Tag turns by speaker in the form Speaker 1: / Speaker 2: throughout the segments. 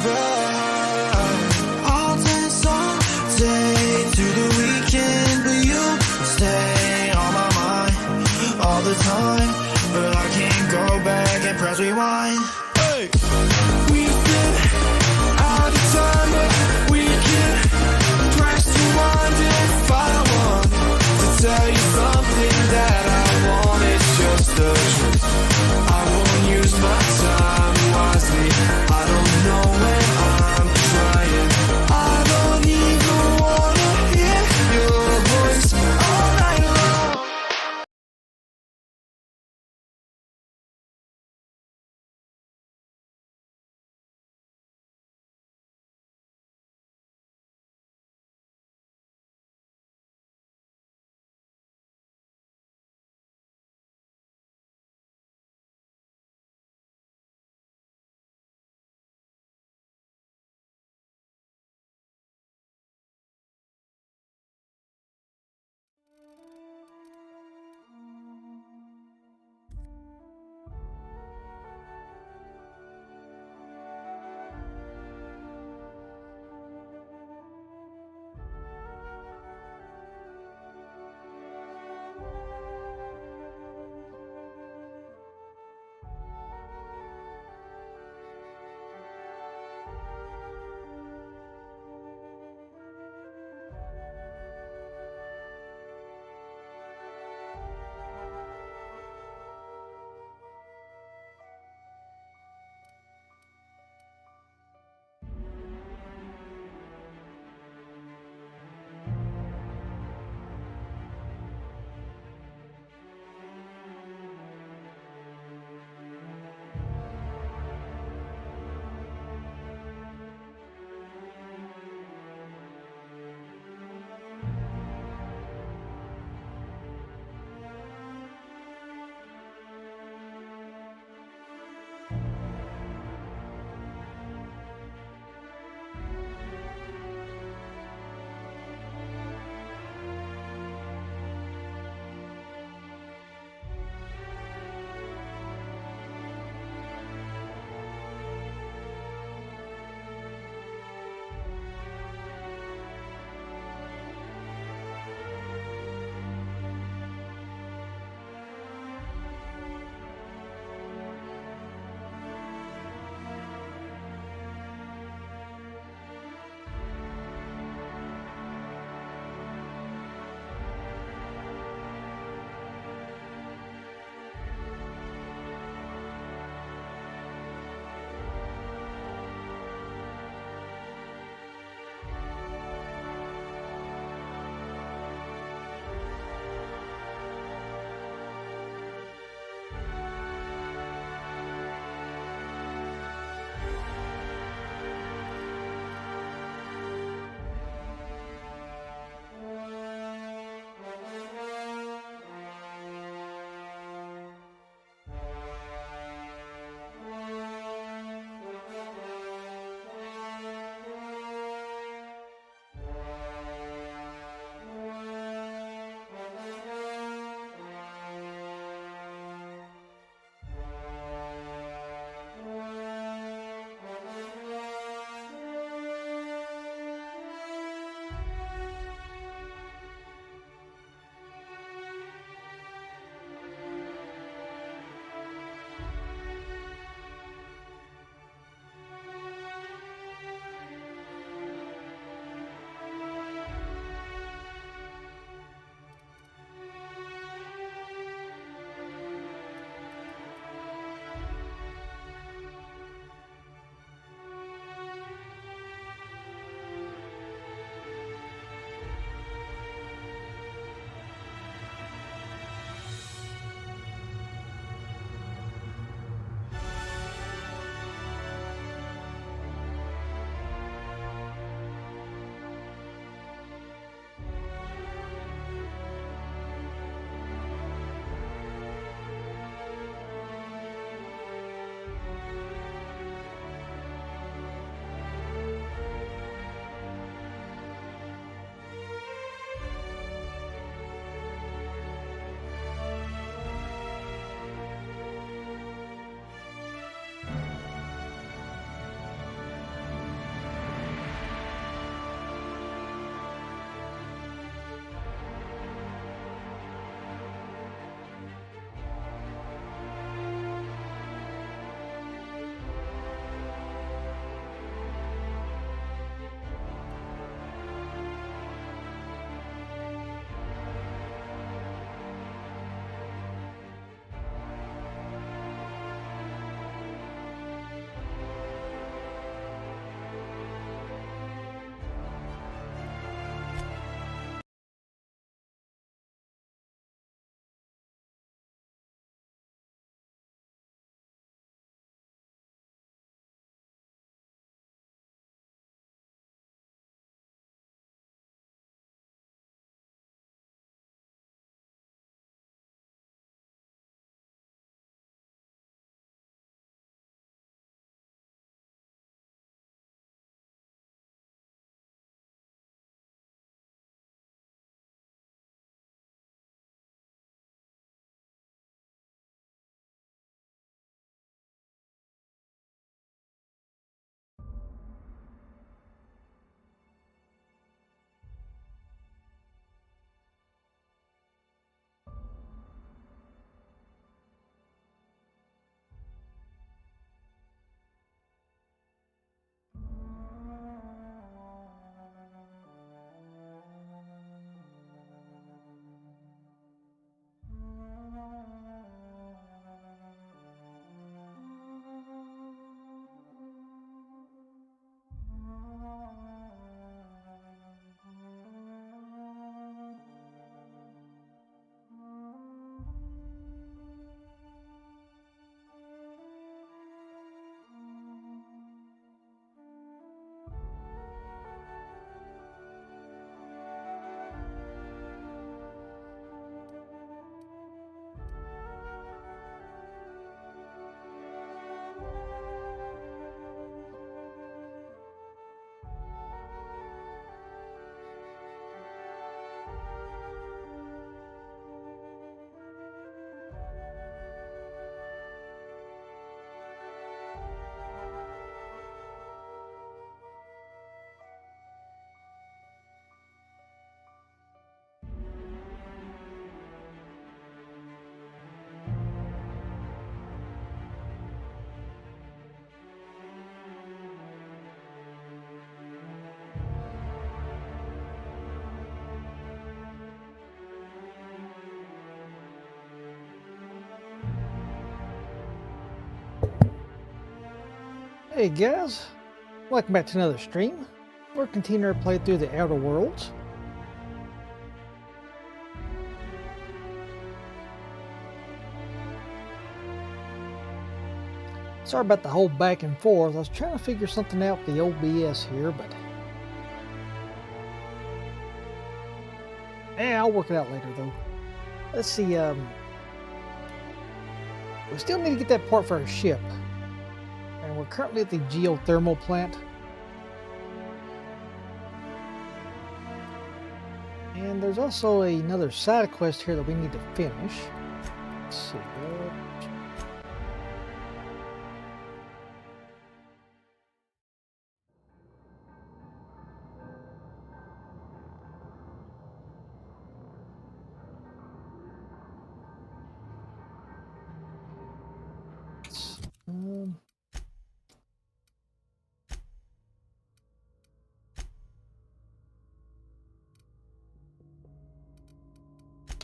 Speaker 1: right. I'll dance all day to the weekend, but you stay on my mind all the time. But I can't go back and press rewind. Hey, we've been out of time, but we can press rewind if I want to tell you something that I want. It's just the truth. I won't use my time wisely. I don't know when
Speaker 2: Hey guys, welcome back to another stream. We're continuing our playthrough the Outer Worlds. Sorry about the whole back and forth. I was trying to figure something out with the OBS here, but yeah, I'll work it out later though. Let's see, we still need to get that part for our ship. And we're currently at the geothermal plant. And there's also another side quest here that we need to finish. Let's see.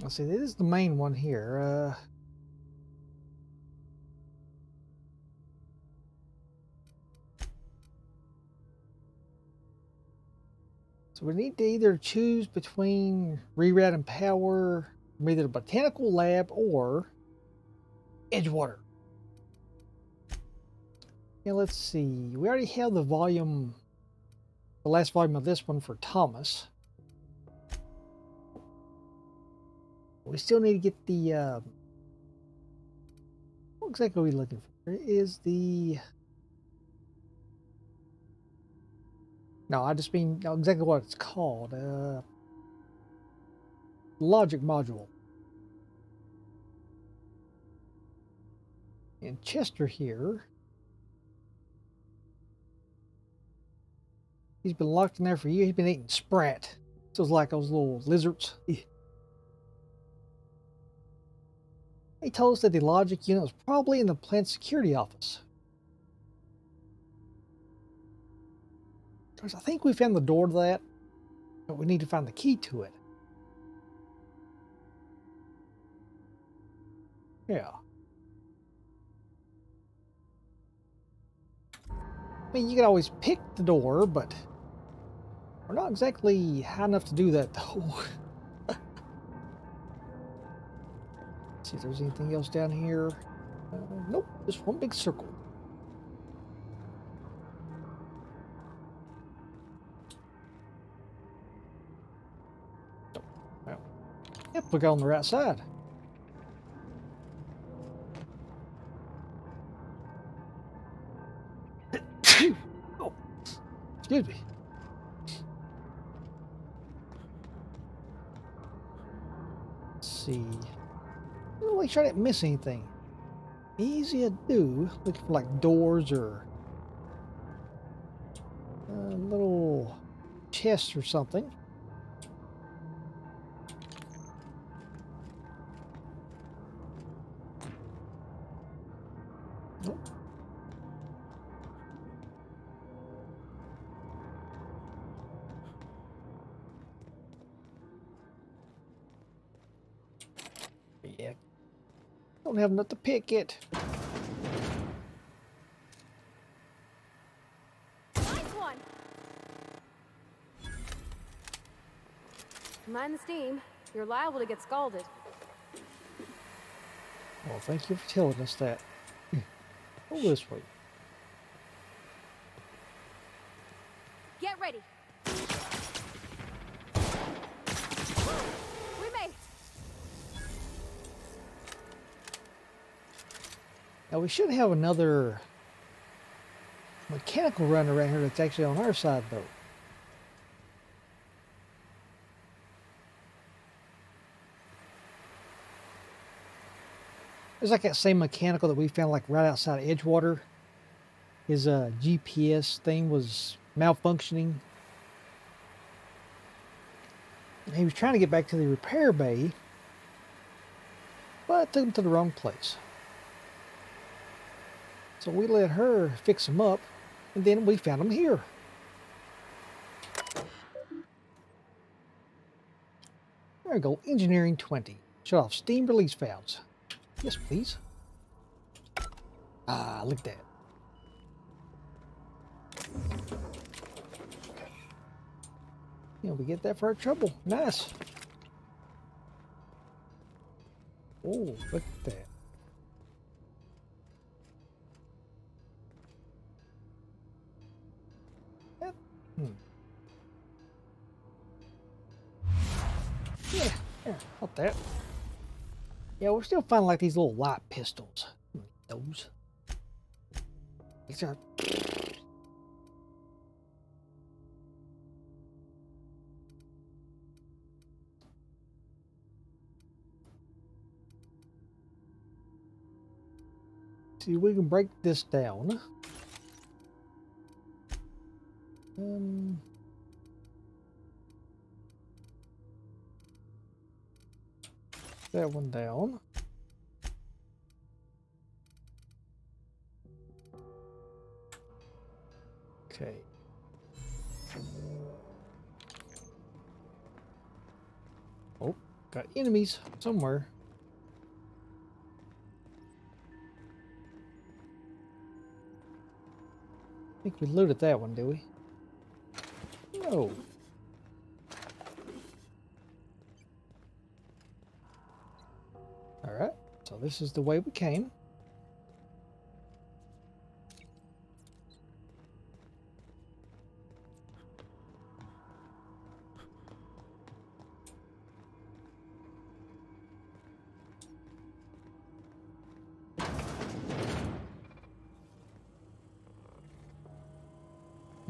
Speaker 2: Let's see, this is the main one here. So we need to either choose between rerouting power from either the botanical lab or Edgewater. Yeah, let's see. We already have the last volume of this one for Thomas. We still need to get the, what exactly are we looking for? It is the, no, I just mean exactly what it's called. Logic module. And Chester here, he's been locked in there for years. He's been eating Sprat. So it's like those little lizards. He told us that the logic unit was probably in the plant security office. I think we found the door to that, but we need to find the key to it. Yeah. I mean, you could always pick the door, but we're not exactly high enough to do that, though. See if there's anything else down here. Nope, just one big circle. Well, yep, we got on the right side. Oh, excuse me. Let's see. Really try to miss anything. Easy to do. Looking for like doors or a little chest or something. Nope. Yeah. Don't have enough to pick it.
Speaker 3: Mind the steam. You're liable to get scalded.
Speaker 2: Well, thank you for telling us that. Go this way.
Speaker 3: Get ready. We made.
Speaker 2: Now we should have another mechanical run around here that's actually on our side, though. There's like that same mechanical that we found like right outside Edgewater. His GPS thing was malfunctioning. And he was trying to get back to the repair bay, but it took him to the wrong place. So we let her fix him up, and then we found him here. There we go, Engineering 20. Shut off steam release valves. Yes, please. Ah, look at that. Yeah, we get that for our trouble. Nice. Oh, look at that. That- Hmm. Yeah, yeah, not that. Yeah, we're still finding like these little light pistols. Those. These are. See, we can break this down. Um, that one down. Okay. Oh, got enemies somewhere. I think we looted that one, did we? No. Alright, so this is the way we came.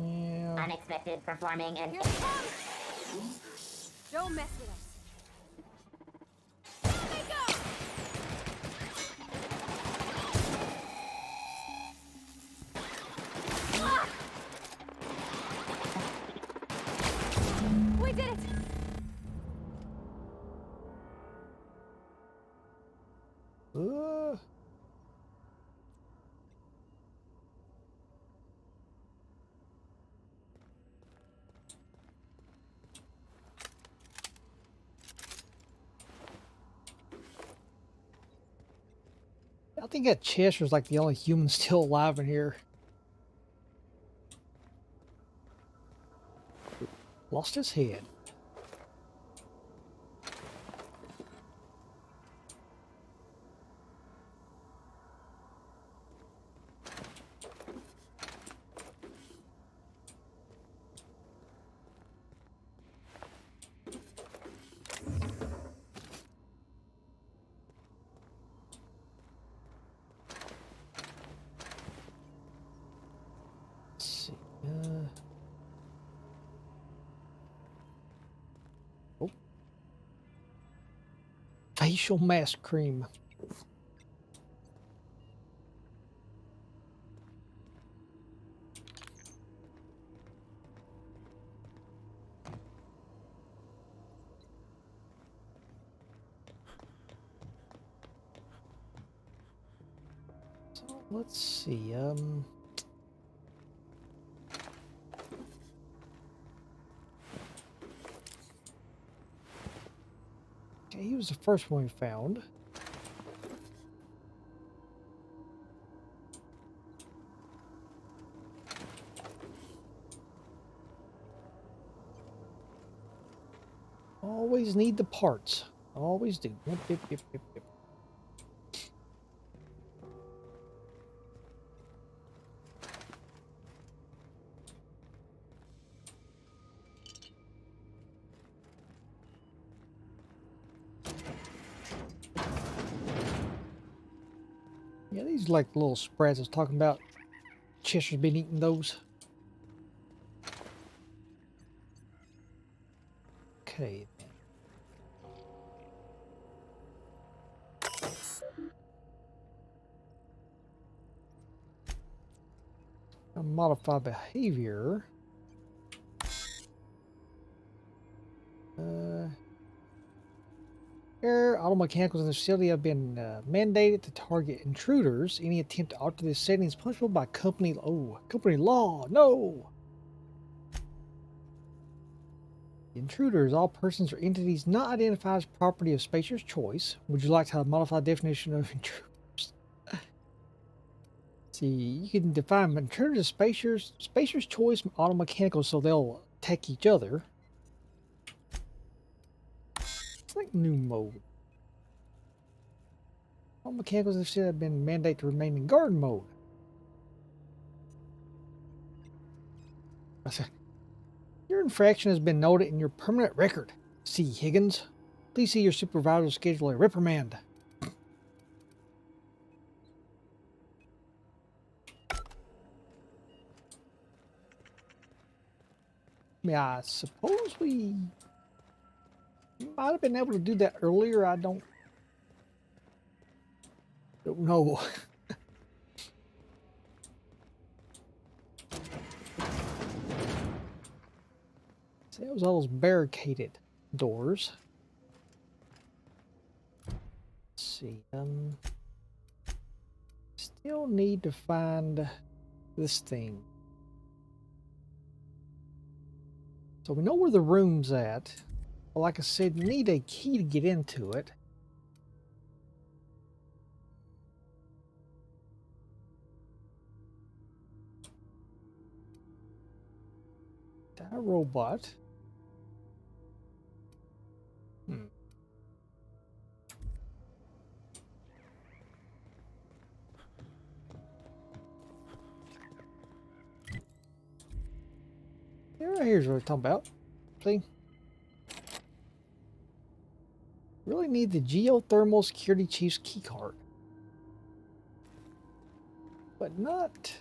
Speaker 2: Yeah.
Speaker 4: Unexpected performing and
Speaker 3: Here they come! Don't mess with us. Here they go! Ah! We did it!
Speaker 2: Uh, I think that Chester's like the only human still alive in here. Lost his head. Let's see. Oh. Facial mask cream. So let's see. Okay, he was the first one we found. Always need the parts. Always do. Yep, yep, yep, yep, yep. Yeah, these like little spreads I was talking about. Chester's been eating those. Okay. Modify behavior. Auto mechanicals in the facility have been mandated to target intruders. Any attempt to alter this setting is punishable by company law. No. Intruders, all persons or entities not identified as property of Spacer's choice. Would you like to have a modified definition of intruders? See, you can define intruders as Spacer's choice auto mechanicals, so they'll attack each other. Select new mode. All mechanicals have said have been mandated to remain in guard mode. I said, your infraction has been noted in your permanent record. C. Higgins, please see your supervisor to schedule a reprimand. Yeah, I suppose we might have been able to do that earlier. I don't know. See, that was all those barricaded doors. Let's see. Still need to find this thing. So we know where the room's at. But like I said, you need a key to get into it. Die robot. Yeah, right here's what we're talking about. See? Really need the geothermal security chief's key card. But not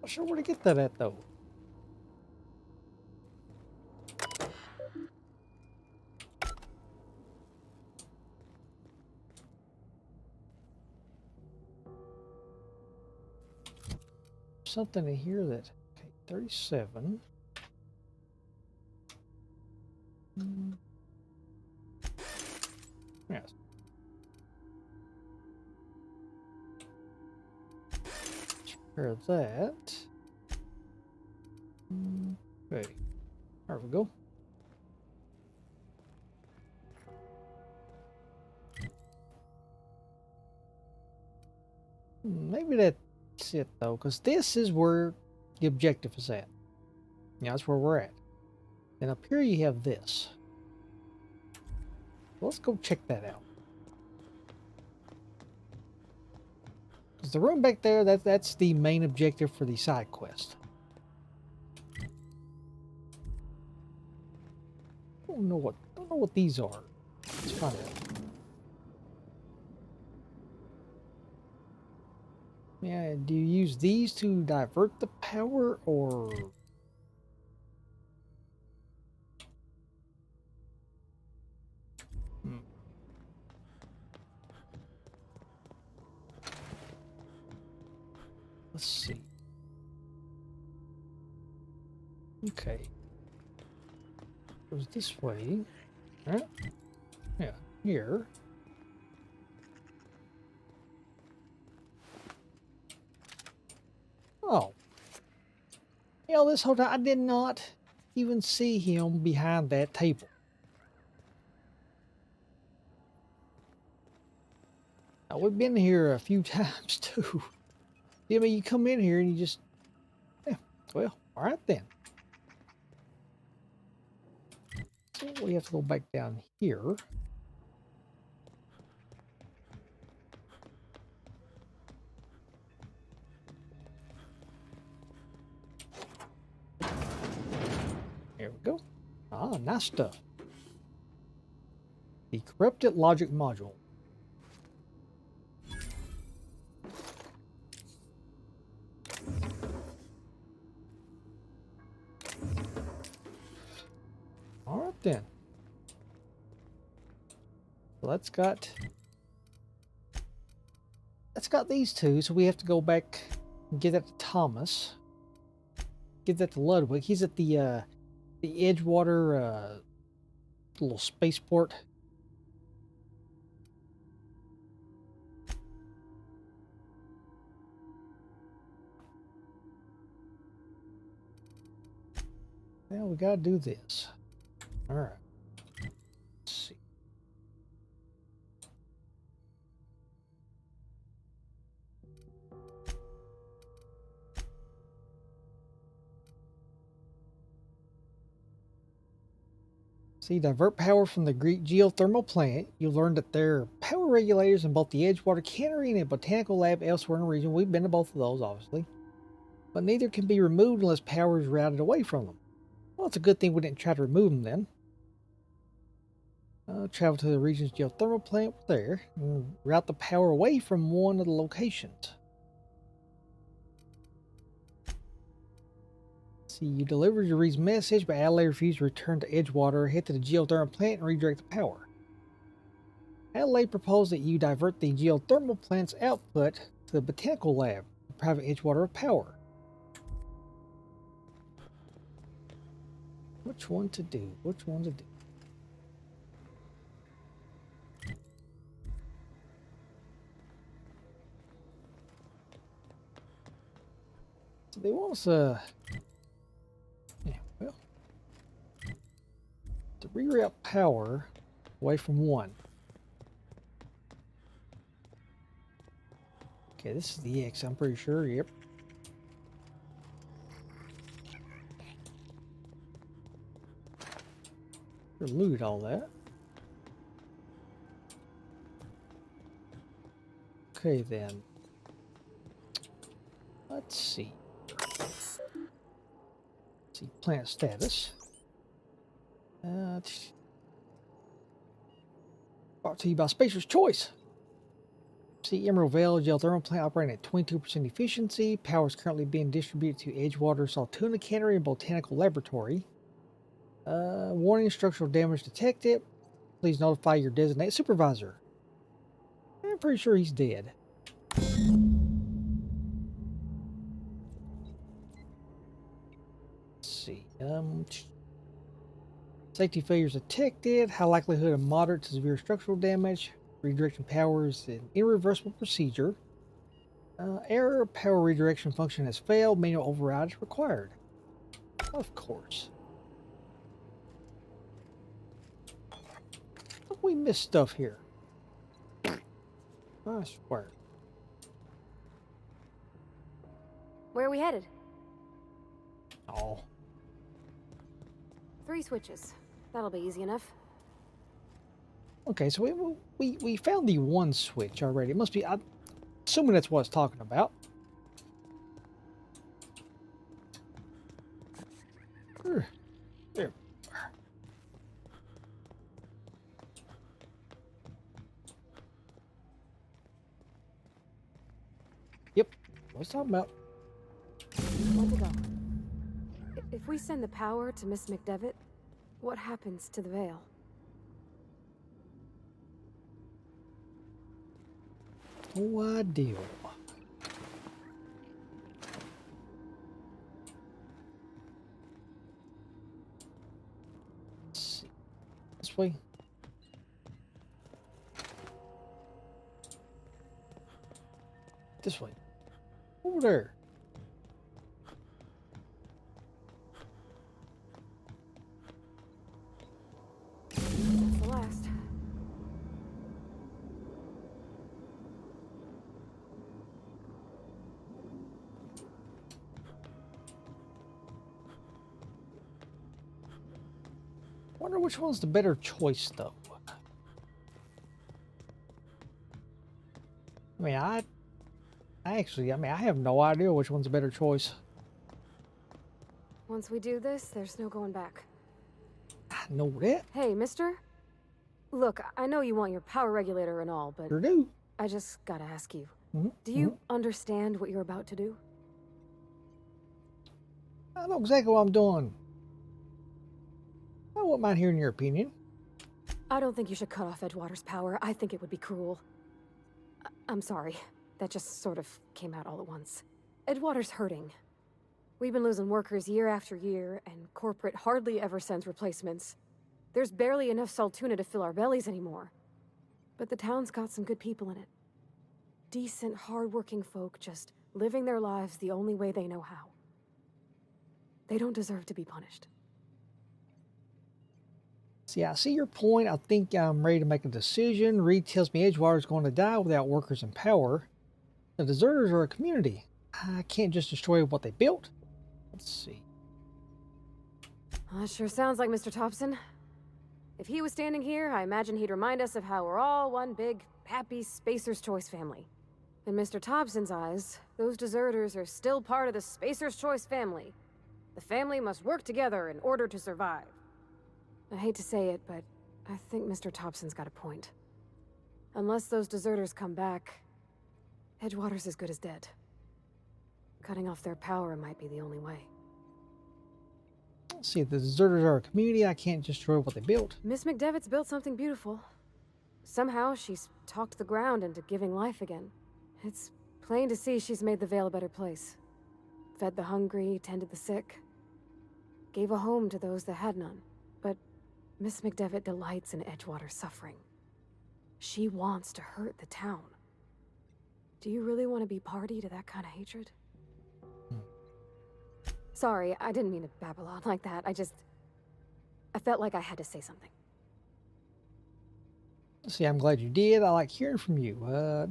Speaker 2: sure where to get that at though. Something in here that, okay, 37. Yes. Repair that. Okay, there we go. Maybe that's it though, because this is where the objective is at. Yeah, that's where we're at. And up here you have this. Let's go check that out. Because the room back there, that's the main objective for the side quest. Don't know what these are. Let's find out. Yeah, do you use these to divert the power or? Let's see. Okay. Goes this way. Right? Yeah, here. Oh. You know, this whole time I did not even see him behind that table. Now, we've been here a few times too. I mean, you come in here and you just, yeah, well, all right then. So we have to go back down here. There we go. Ah, nice stuff. The corrupted logic module. All right then. So that's got these two. So we have to go back and give that to Thomas. Give that to Ludwig. He's at the Edgewater little spaceport. Well, we gotta do this. All right. Let's see. See, divert power from the Greek geothermal plant. You learn that there are power regulators in both the Edgewater Cannery and a botanical lab elsewhere in the region. We've been to both of those, obviously. But neither can be removed unless power is routed away from them. Well, it's a good thing we didn't try to remove them then. Travel to the region's geothermal plant there and route the power away from one of the locations. See, you delivered Eurie's message, but Adelaide refused to return to Edgewater, head to the geothermal plant, and redirect the power. Adelaide proposed that you divert the geothermal plant's output to the botanical lab, depriving Edgewater of power. Which one to do? Which one to do? So they want us to reroute power away from one. Okay, this is the X, I'm pretty sure. Yep. Loot all that. Okay, then. Let's see. Plant status. Brought to you by Spacer's Choice. See, Emerald Vale geothermal plant operating at 22% efficiency. Power is currently being distributed to Edgewater's Altoona Cannery and Botanical Laboratory. Warning, structural damage detected. Please notify your designated supervisor. I'm pretty sure he's dead. Let's see. Safety failures detected. High likelihood of moderate to severe structural damage. Redirection power is an irreversible procedure. Error. Power redirection function has failed. Manual override is required. Of course. We missed stuff here. I swear.
Speaker 3: Where are we headed?
Speaker 2: Oh.
Speaker 3: 3 switches. That'll be easy enough.
Speaker 2: Okay, so we found the one switch already. It must be. I'm assuming that's what it's talking about. There. Yep. What's talking about?
Speaker 3: Want to go. If we send the power to Miss McDevitt, what happens to the Veil?
Speaker 2: No idea. Let's see. This way. This way. Over there.
Speaker 3: That's the last.
Speaker 2: Wonder which one's the better choice, though. I mean, I have no idea which one's a better choice.
Speaker 3: Once we do this, there's no going back.
Speaker 2: I know that.
Speaker 3: Hey, mister? Look, I know you want your power regulator and all, but
Speaker 2: Sure do.
Speaker 3: I just gotta ask you.
Speaker 2: Mhm,
Speaker 3: Do you understand what you're about to do?
Speaker 2: I know exactly what I'm doing. I wouldn't mind hearing your opinion.
Speaker 3: I don't think you should cut off Edgewater's power. I think it would be cruel. I'm sorry. That just sort of came out all at once. Edgewater's hurting. We've been losing workers year after year, and corporate hardly ever sends replacements. There's barely enough Saltuna to fill our bellies anymore. But the town's got some good people in it. Decent, hard-working folk just living their lives the only way they know how. They don't deserve to be punished.
Speaker 2: See, I see your point. I think I'm ready to make a decision. Reed tells me Edgewater's going to die without workers in power. The deserters are a community. I can't just destroy what they built. Let's see.
Speaker 3: That sure sounds like Mr. Thompson. If he was standing here, I imagine he'd remind us of how we're all one big, happy Spacer's Choice family. In Mr. Thompson's eyes, those deserters are still part of the Spacer's Choice family. The family must work together in order to survive. I hate to say it, but I think Mr. Thompson's got a point. Unless those deserters come back, Edgewater's as good as dead. Cutting off their power might be the only way.
Speaker 2: Let's see, the deserters are a community. I can't destroy what they built.
Speaker 3: Miss McDevitt's built something beautiful. Somehow she's talked the ground into giving life again. It's plain to see she's made the Vale a better place. Fed the hungry, tended the sick. Gave a home to those that had none. But Miss McDevitt delights in Edgewater's suffering. She wants to hurt the town. Do you really want to be party to that kind of hatred? Sorry, I didn't mean to babble on like that. I felt like I had to say something.
Speaker 2: See, I'm glad you did. I like hearing from you.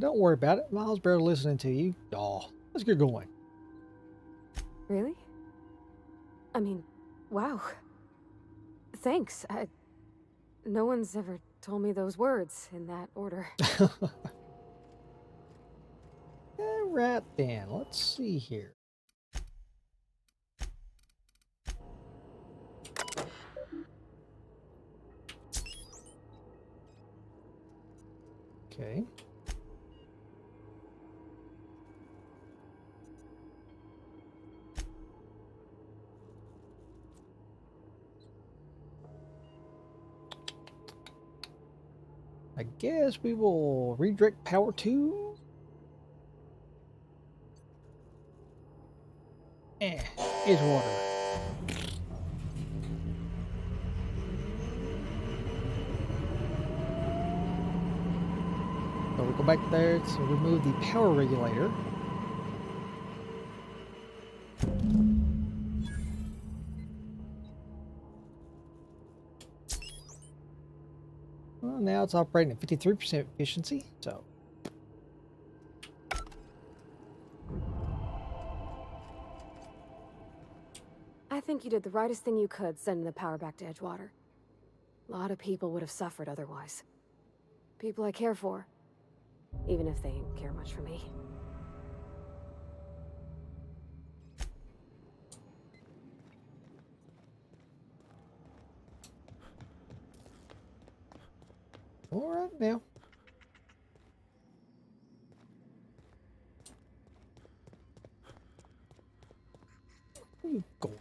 Speaker 2: Don't worry about it. Miles barely listening to you. Oh, let's get going.
Speaker 3: Really? I mean, wow. Thanks. No one's ever told me those words in that order.
Speaker 2: Right then, let's see here. Okay. I guess we will redirect power to Edgewater. So we go back there to remove the power regulator. Well, now it's operating at 53% efficiency, so.
Speaker 3: I think you did the rightest thing you could sending the power back to Edgewater. A lot of people would have suffered otherwise. People I care for. Even if they didn't care much for me.
Speaker 2: All right now. Where you going?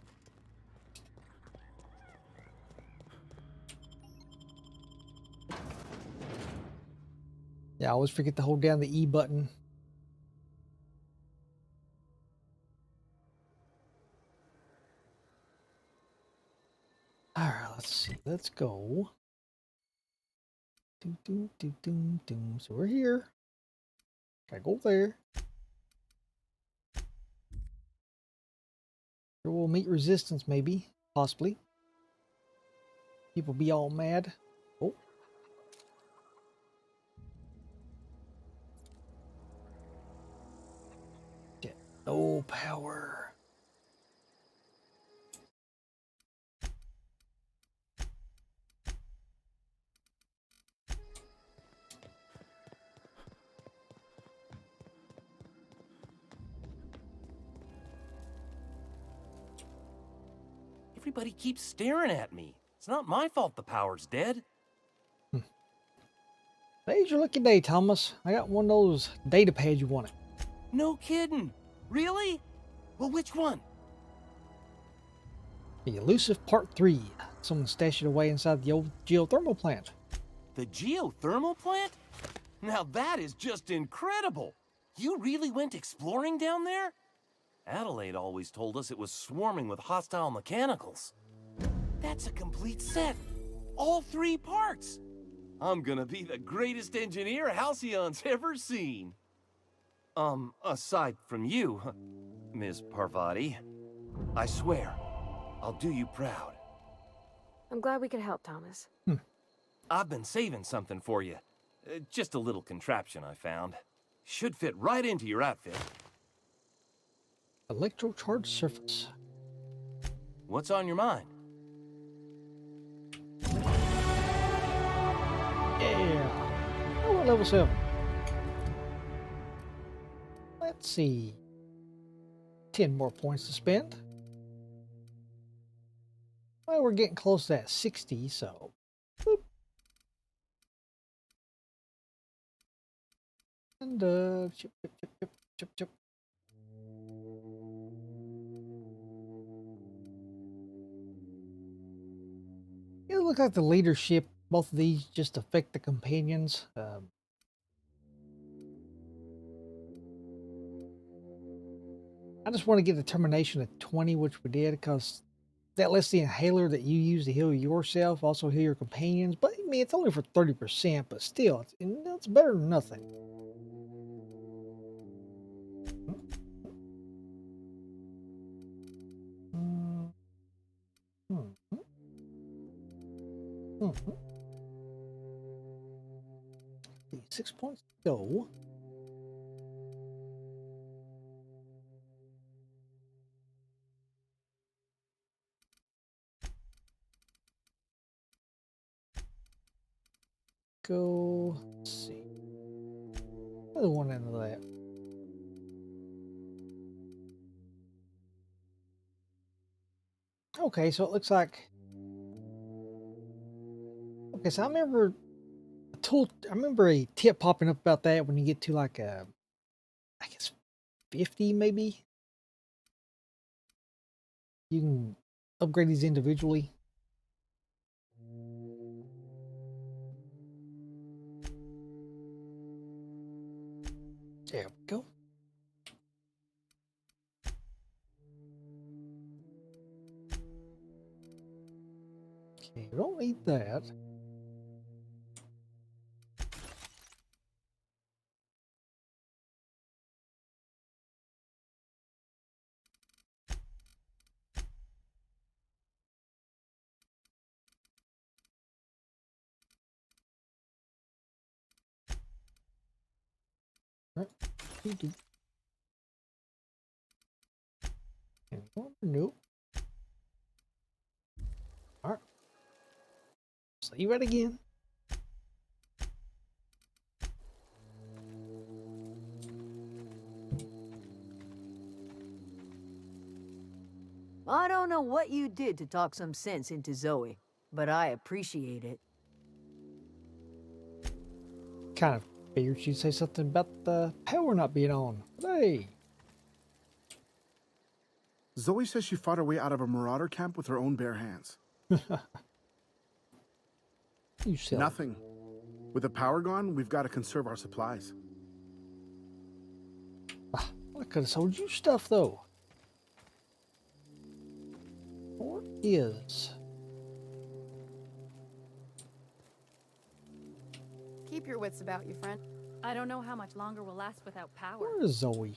Speaker 2: Yeah, I always forget to hold down the E button. All right, let's see. Let's go. So we're here. Gotta go there. Here we'll meet resistance, maybe, possibly. People be all mad. Oh. Get no power.
Speaker 4: Everybody keeps staring at me. It's not my fault the power's dead.
Speaker 2: Today's your lucky day, Thomas. I got one of those data pads you wanted.
Speaker 4: No kidding. Really? Well, which one?
Speaker 2: The Elusive Part 3. Someone stashed it away inside the old geothermal plant.
Speaker 4: The geothermal plant? Now that is just incredible. You really went exploring down there? Adelaide always told us it was swarming with hostile mechanicals. That's a complete set. All 3 parts. I'm gonna be the greatest engineer Halcyon's ever seen. Aside from you, Ms. Parvati. I swear, I'll do you proud.
Speaker 3: I'm glad we could help, Thomas.
Speaker 4: I've been saving something for you. Just a little contraption I found. Should fit right into your outfit.
Speaker 2: Electrocharged surface.
Speaker 4: What's on your mind?
Speaker 2: level 7. Let's see. 10 more points to spend. Well, we're getting close to that 60, so. Boop. And, chip, chip, chip, chip, chip, chip. It looks like the leadership, both of these just affect the companions. I just want to get determination at 20, which we did, because that lets the inhaler that you use to heal yourself also heal your companions. But I mean, it's only for 30%, but still, it's better than nothing. Mm-hmm. 6 points to go. Go, let's see. Another one into that. Okay, so it looks like. Okay, so I remember a tip popping up about that when you get to like I guess 50 maybe. You can upgrade these individually. There we go. Okay, we don't need that. Nope. Alright. See that again.
Speaker 5: I don't know what you did to talk some sense into Zoe, but I appreciate it.
Speaker 2: Kind of figured she'd say something about the power not being on. Hey.
Speaker 6: Zoe says she fought her way out of a marauder camp with her own bare hands.
Speaker 2: You silly.
Speaker 6: Nothing. With the power gone, we've got to conserve our supplies.
Speaker 2: I could have sold you stuff though. What is?
Speaker 7: Keep your wits about you, friend. I don't know how much longer we'll last without power.
Speaker 2: Where is Zoe?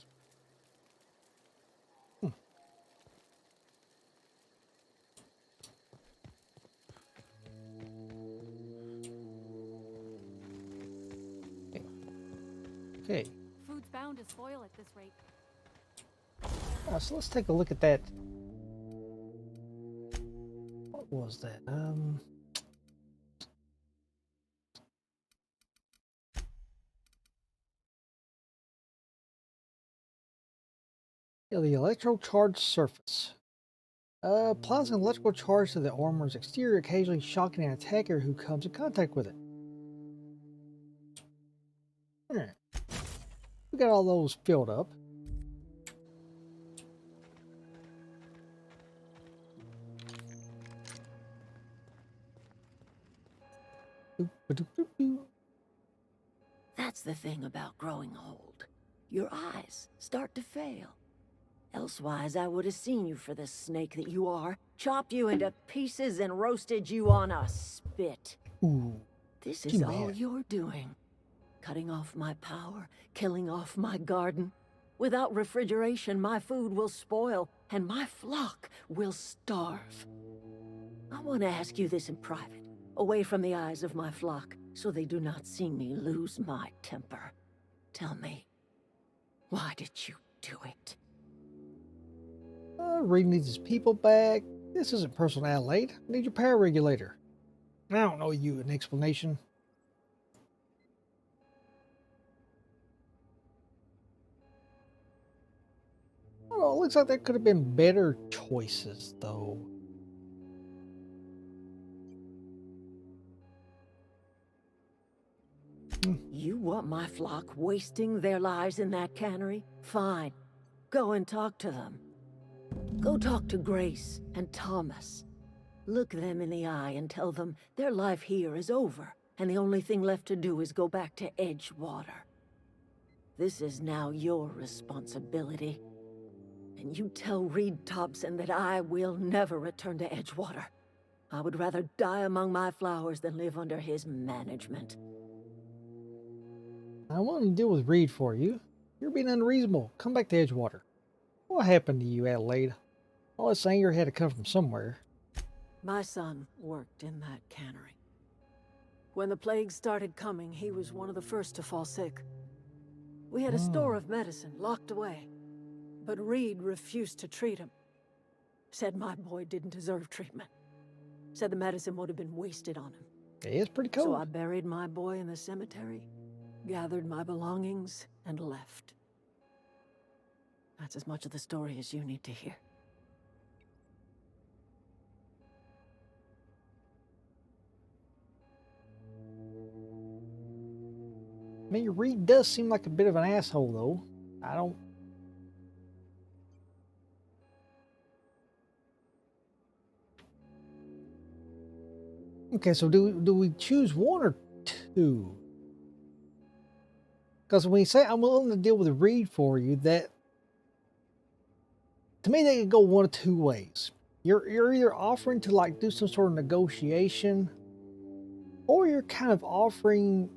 Speaker 2: Okay.
Speaker 7: Food's bound to spoil at this rate.
Speaker 2: So let's take a look at that. What was that? Yeah, the electro-charged surface. Applies an electrical charge to the armor's exterior, occasionally shocking an attacker who comes in contact with it. We got all those filled up.
Speaker 5: That's the thing about growing old. Your eyes start to fail. Elsewise, I would have seen you for the snake that you are, chopped you into pieces and roasted you on a spit.
Speaker 2: Ooh.
Speaker 5: This is all you're doing. Cutting off my power, killing off my garden. Without refrigeration, my food will spoil, and my flock will starve. I want to ask you this in private, away from the eyes of my flock, so they do not see me lose my temper. Tell me, why did you do it?
Speaker 2: Reed needs his people back. This isn't personal, Adelaide. I need your power regulator. I don't know you an explanation. don't know. It looks like there could have been better choices, though.
Speaker 5: You want my flock wasting their lives in that cannery? Fine. Go and talk to them. Go talk to Grace and Thomas. Look them in the eye and tell them their life here is over, and the only thing left to do is go back to Edgewater. This is now your responsibility. And you tell Reed Thompson that I will never return to Edgewater. I would rather die among my flowers than live under his management.
Speaker 2: I want to deal with Reed for you. You're being unreasonable. Come back to Edgewater. What happened to you, Adelaide? All this anger had to come from somewhere.
Speaker 5: My son worked in that cannery. When the plague started coming, he was one of the first to fall sick. We had a store of medicine locked away, but Reed refused to treat him. Said my boy didn't deserve treatment. Said the medicine would have been wasted on him.
Speaker 2: It's pretty cold.
Speaker 5: So I buried my boy in the cemetery, gathered my belongings, and left. That's as much of the story as you need to hear.
Speaker 2: I mean, Reed does seem like a bit of an asshole, though. I don't... Okay, so do we choose one or two? Because when you say I'm willing to deal with Reed for you, that... To me, they could go one of two ways. You're either offering to, like, do some sort of negotiation, or you're kind of offering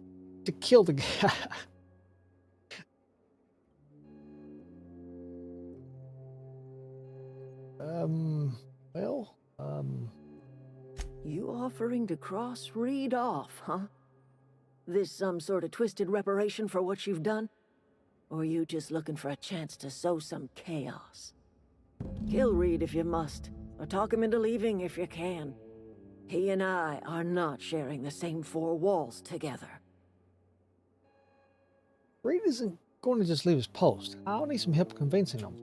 Speaker 2: to kill the guy.
Speaker 5: You offering to cross Reed off, huh? This some sort of twisted reparation for what you've done? Or you just looking for a chance to sow some chaos? Kill Reed if you must, or talk him into leaving if you can. He and I are not sharing the same four walls together.
Speaker 2: Reed isn't going to just leave his post. I'll need some help convincing him.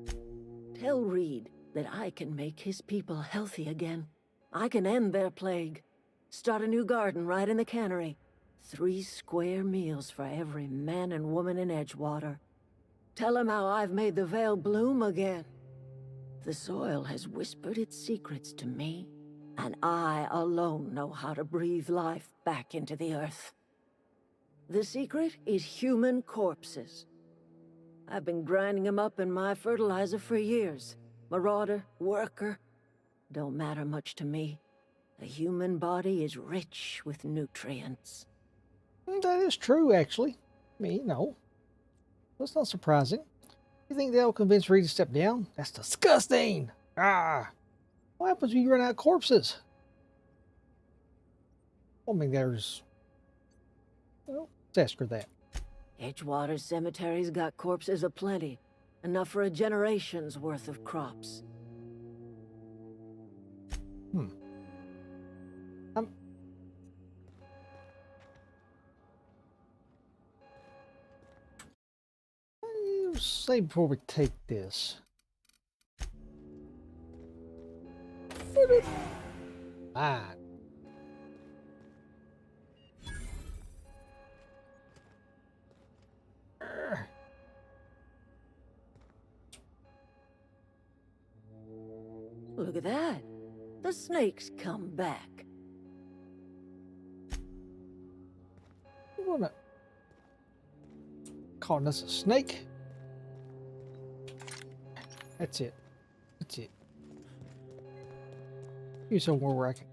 Speaker 5: Tell Reed that I can make his people healthy again. I can end their plague. Start a new garden right in the cannery. 3 square meals for every man and woman in Edgewater. Tell him how I've made the Vale bloom again. The soil has whispered its secrets to me, and I alone know how to breathe life back into the earth. The secret is human corpses. I've been grinding them up in my fertilizer for years. Marauder, worker, don't matter much to me. The human body is rich with nutrients.
Speaker 2: That is true, actually. I mean, no. That's not surprising. You think they'll convince Reed to step down? That's disgusting! Ah! What happens when you run out of corpses? I mean, there's... Well, let's ask her that.
Speaker 5: Edgewater Cemetery's got corpses aplenty. Enough for a generation's worth of crops.
Speaker 2: Say before we take this. Fine.
Speaker 5: Look at that. The snake's come back.
Speaker 2: You wanna calling us a snake? That's it. That's it. You somewhere where I can.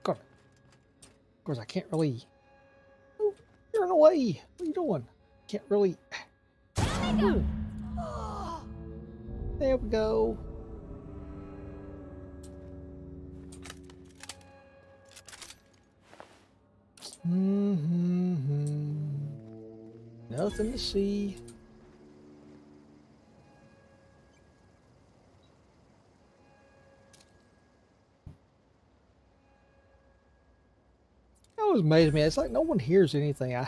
Speaker 2: Go on. Of course, I can't really. Oh, you're in the way. What are you doing? Can't really. Ooh. There we go. Nothing to see. That always amazes me. It's like no one hears anything. I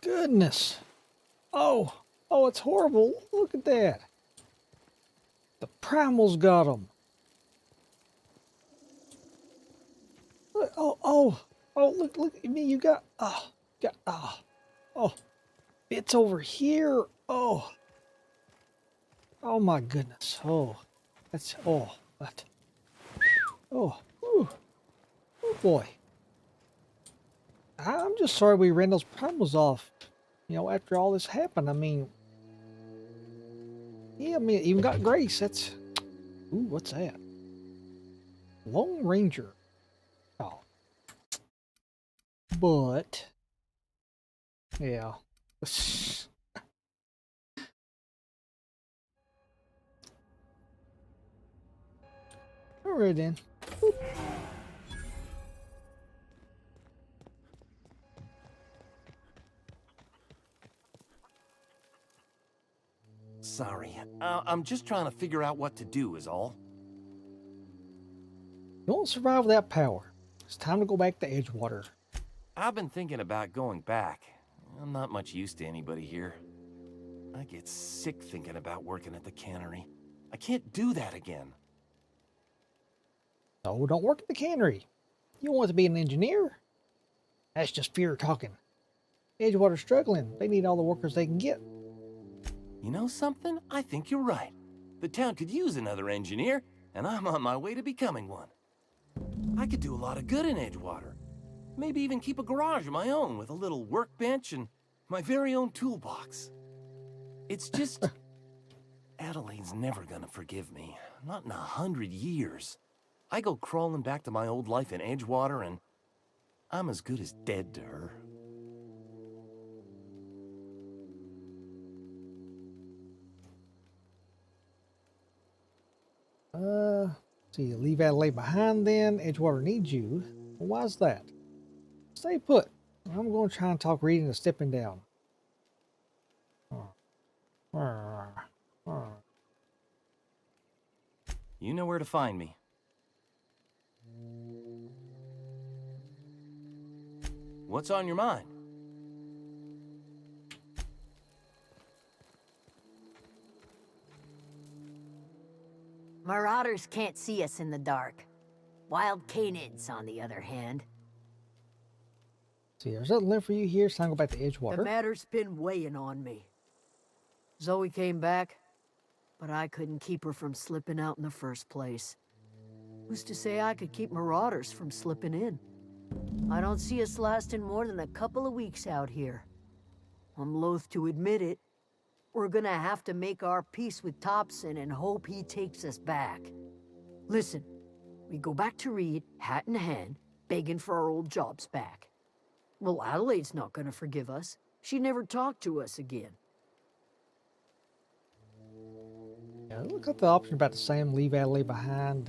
Speaker 2: goodness. Oh, oh, it's horrible. Look at that. The primals got them. Oh, oh, oh, look at me. You got, oh, it's over here. Oh, oh my goodness. Oh, that's, oh, that, oh, whew, oh boy. I'm just sorry we ran those primals off, you know, after all this happened. I mean, yeah, I mean, even got Grace. That's, ooh, what's that? Lone Ranger. Oh. But, yeah. Alright then.
Speaker 4: Sorry. I'm just trying to figure out what to do is all.
Speaker 2: You won't survive without power. It's time to go back to Edgewater.
Speaker 4: I've been thinking about going back. I'm not much use to anybody here. I get sick thinking about working at the cannery. I can't do that again.
Speaker 2: So don't work at the cannery. You want to be an engineer? That's just fear talking. Edgewater's struggling. They need all the workers they can get.
Speaker 4: You know something? I think you're right. The town could use another engineer, and I'm on my way to becoming one. I could do a lot of good in Edgewater. Maybe even keep a garage of my own with a little workbench and my very own toolbox. It's just... Adelaide's never gonna forgive me. Not in 100 years. I go crawling back to my old life in Edgewater, and I'm as good as dead to her.
Speaker 2: See, leave Adelaide behind then. Edgewater needs you. Well, why's that? Stay put. I'm going to try and talk Reed into stepping down.
Speaker 4: You know where to find me. What's on your mind?
Speaker 8: Marauders can't see us in the dark. Wild canids, on the other hand.
Speaker 2: See, there's nothing left for you here, so I'm going to go back to Edgewater.
Speaker 5: The matter's been weighing on me. Zoe came back, but I couldn't keep her from slipping out in the first place. Who's to say I could keep marauders from slipping in? I don't see us lasting more than a couple of weeks out here. I'm loath to admit it. We're gonna have to make our peace with Topson and hope he takes us back. Listen, we go back to Reed, hat in hand, begging for our old jobs back. Well, Adelaide's not gonna forgive us. She never talked to us again.
Speaker 2: Yeah, look at the option about the same. Leave Adelaide behind.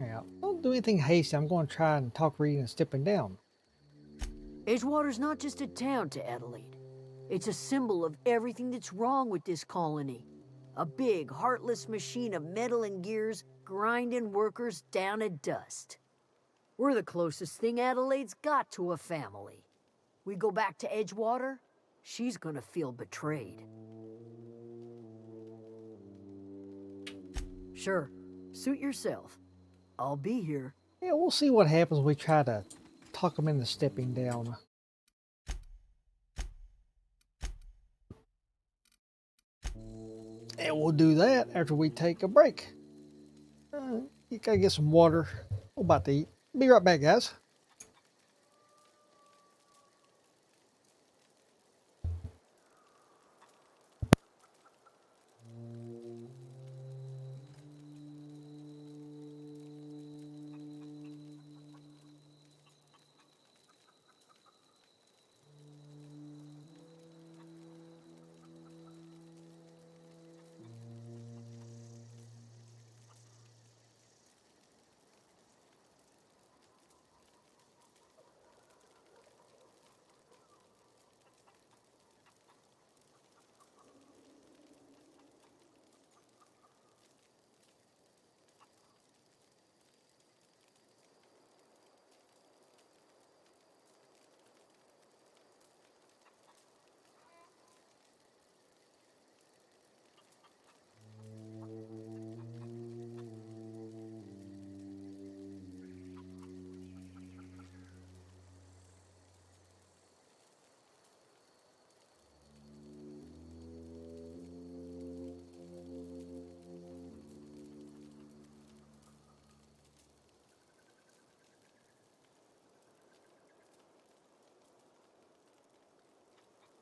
Speaker 2: Yeah, don't do anything hasty. I'm going to try and talk Reed and stepping down.
Speaker 5: Edgewater's not just a town to Adelaide. It's a symbol of everything that's wrong with this colony. A big, heartless machine of metal and gears grinding workers down to dust. We're the closest thing Adelaide's got to a family. We go back to Edgewater, she's gonna feel betrayed. Sure, suit yourself. I'll be here.
Speaker 2: Yeah, we'll see what happens when we try to talk them into stepping down. And we'll do that after we take a break. You gotta get some water. We're about to eat. Be right back, guys.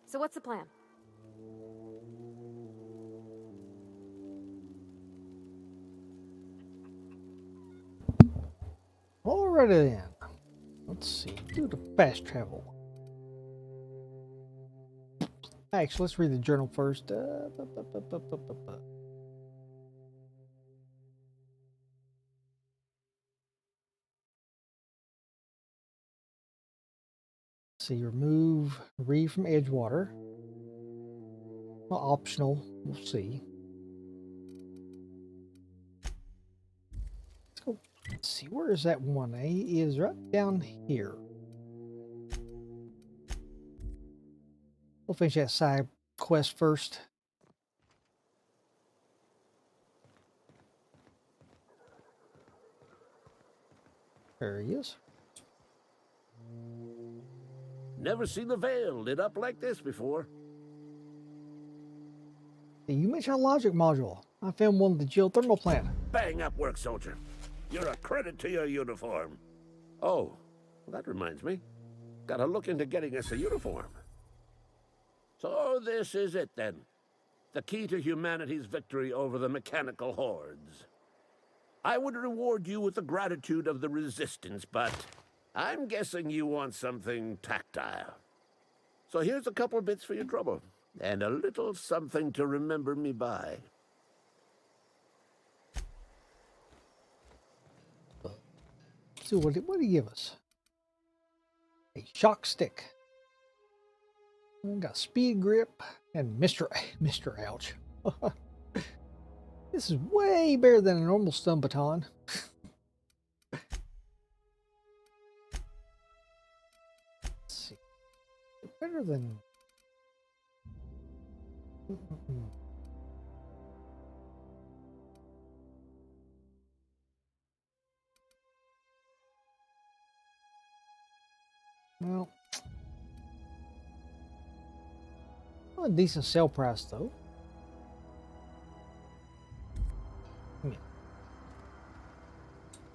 Speaker 3: So what's the plan?
Speaker 2: Alrighty then. Let's see. Do the fast travel. Actually, let's read the journal first. See, read from Edgewater. Well, optional. We'll see. Let's go. Let's see, where is that one? He is right down here. We'll finish that side quest first. There he is.
Speaker 9: Never seen the Vale lit up like this before.
Speaker 2: You mentioned a logic module. I found one at the geothermal plant.
Speaker 9: Bang up work, soldier. You're a credit to your uniform. Oh, that reminds me. Gotta look into getting us a uniform. So this is it then. The key to humanity's victory over the mechanical hordes. I would reward you with the gratitude of the Resistance, but I'm guessing you want something tactile. So here's a couple bits for your trouble, and a little something to remember me by.
Speaker 2: So what did he give us? A shock stick. We got speed grip and Mr. Ouch. This is way better than a normal stun baton. Let's see. Better than... Well, a decent sale price though.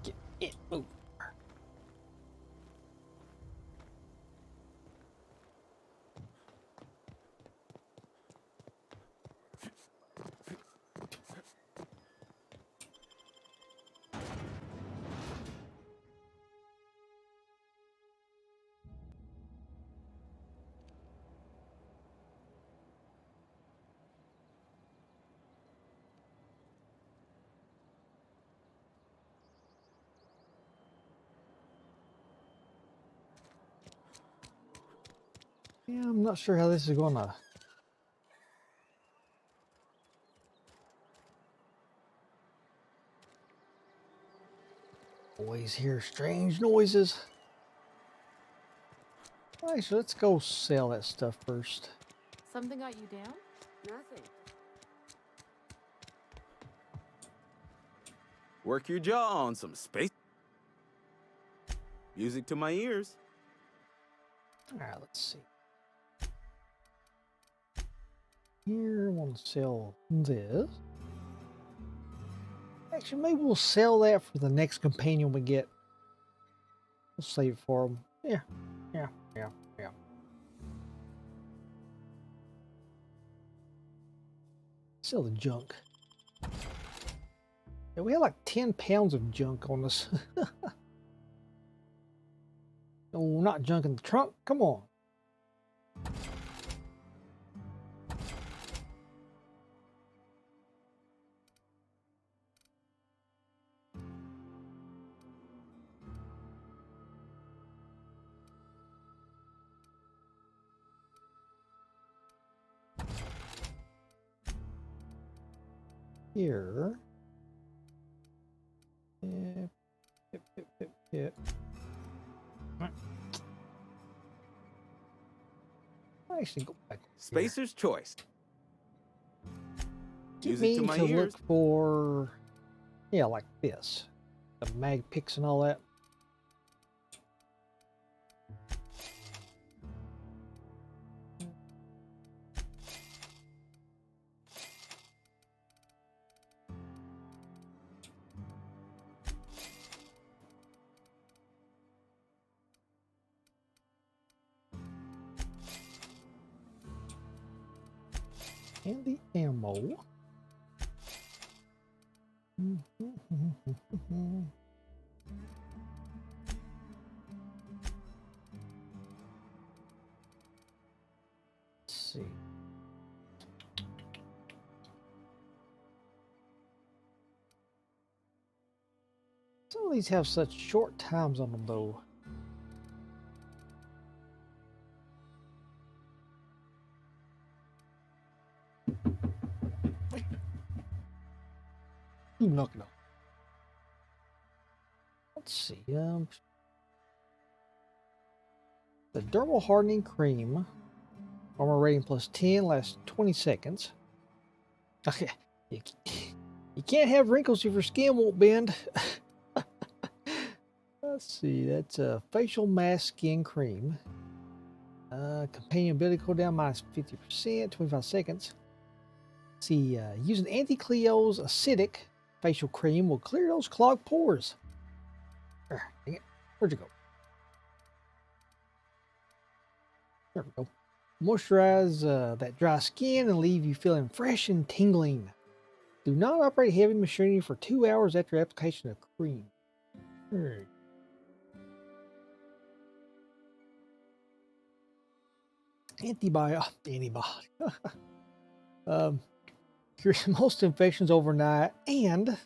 Speaker 2: Get it over. Yeah, I'm not sure how this is gonna... Always hear strange noises. Alright, so let's go sell that stuff first.
Speaker 7: Something got you down?
Speaker 5: Nothing.
Speaker 10: Work your jaw on some space. Music to my ears.
Speaker 2: Alright, let's see. Here, I want to sell this. Actually, maybe we'll sell that for the next companion we get. We'll save it for them. Yeah. Sell the junk. Yeah, we had like 10 pounds of junk on us. Oh, not junk in the trunk. Come on. Here. Yep. I actually go back.
Speaker 10: Spacer's choice.
Speaker 2: You
Speaker 10: Music to
Speaker 2: mean
Speaker 10: my
Speaker 2: to
Speaker 10: ears.
Speaker 2: look for, yeah, like this, the mag picks and all that. And the ammo. Let's see. Some of these have such short times on them, though. Ooh, knock it off. Let's see. The dermal hardening cream, armor rating plus 10, lasts 20 seconds. Okay, you can't have wrinkles if your skin won't bend. Let's see. That's a facial mask skin cream. Companion ability cooldown minus 50%, 25 seconds. Let's see. Using Anti-Cleo's acidic facial cream will clear those clogged pores. Dang it. Where'd you go? There we go. Moisturize that dry skin and leave you feeling fresh and tingling. Do not operate heavy machinery for 2 hours after application of cream. Antibiotic. Cures most infections overnight and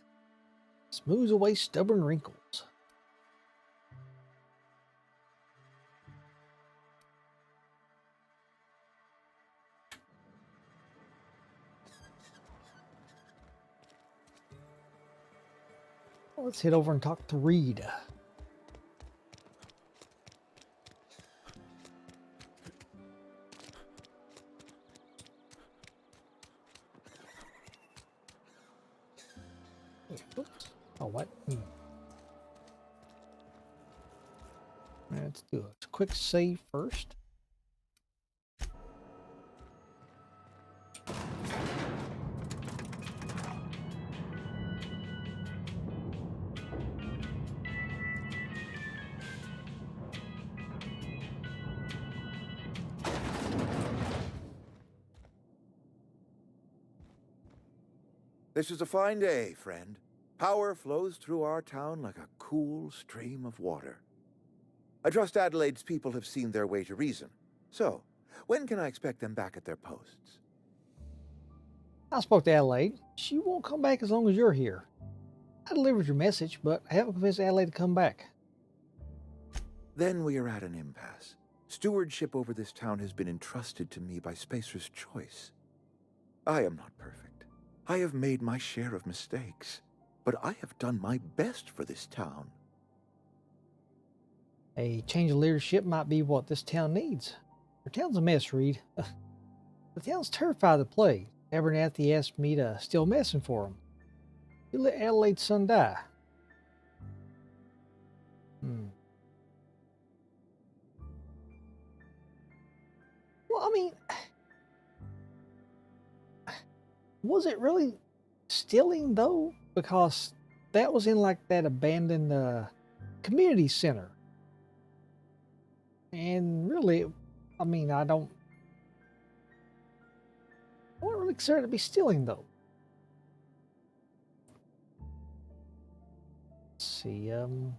Speaker 2: smooths away stubborn wrinkles. Let's head over and talk to Reed. Oops. Oh, what? Let's do a quick save first.
Speaker 11: This is a fine day, friend. Power flows through our town like a cool stream of water. I trust Adelaide's people have seen their way to reason. So, when can I expect them back at their posts?
Speaker 2: I spoke to Adelaide. She won't come back as long as you're here. I delivered your message, but I haven't convinced Adelaide to come back.
Speaker 11: Then we are at an impasse. Stewardship over this town has been entrusted to me by Spacer's Choice. I am not perfect. I have made my share of mistakes, but I have done my best for this town.
Speaker 2: A change of leadership might be what this town needs. Your town's a mess, Reed. The town's terrified of the plague. Abernathy asked me to steal medicine for him. You let Adelaide's son die. Well, I mean, was it really stealing, though? Because that was in, like, that abandoned community center. And really, I mean, I wouldn't really consider it to be stealing, though. Let's see,
Speaker 11: I'm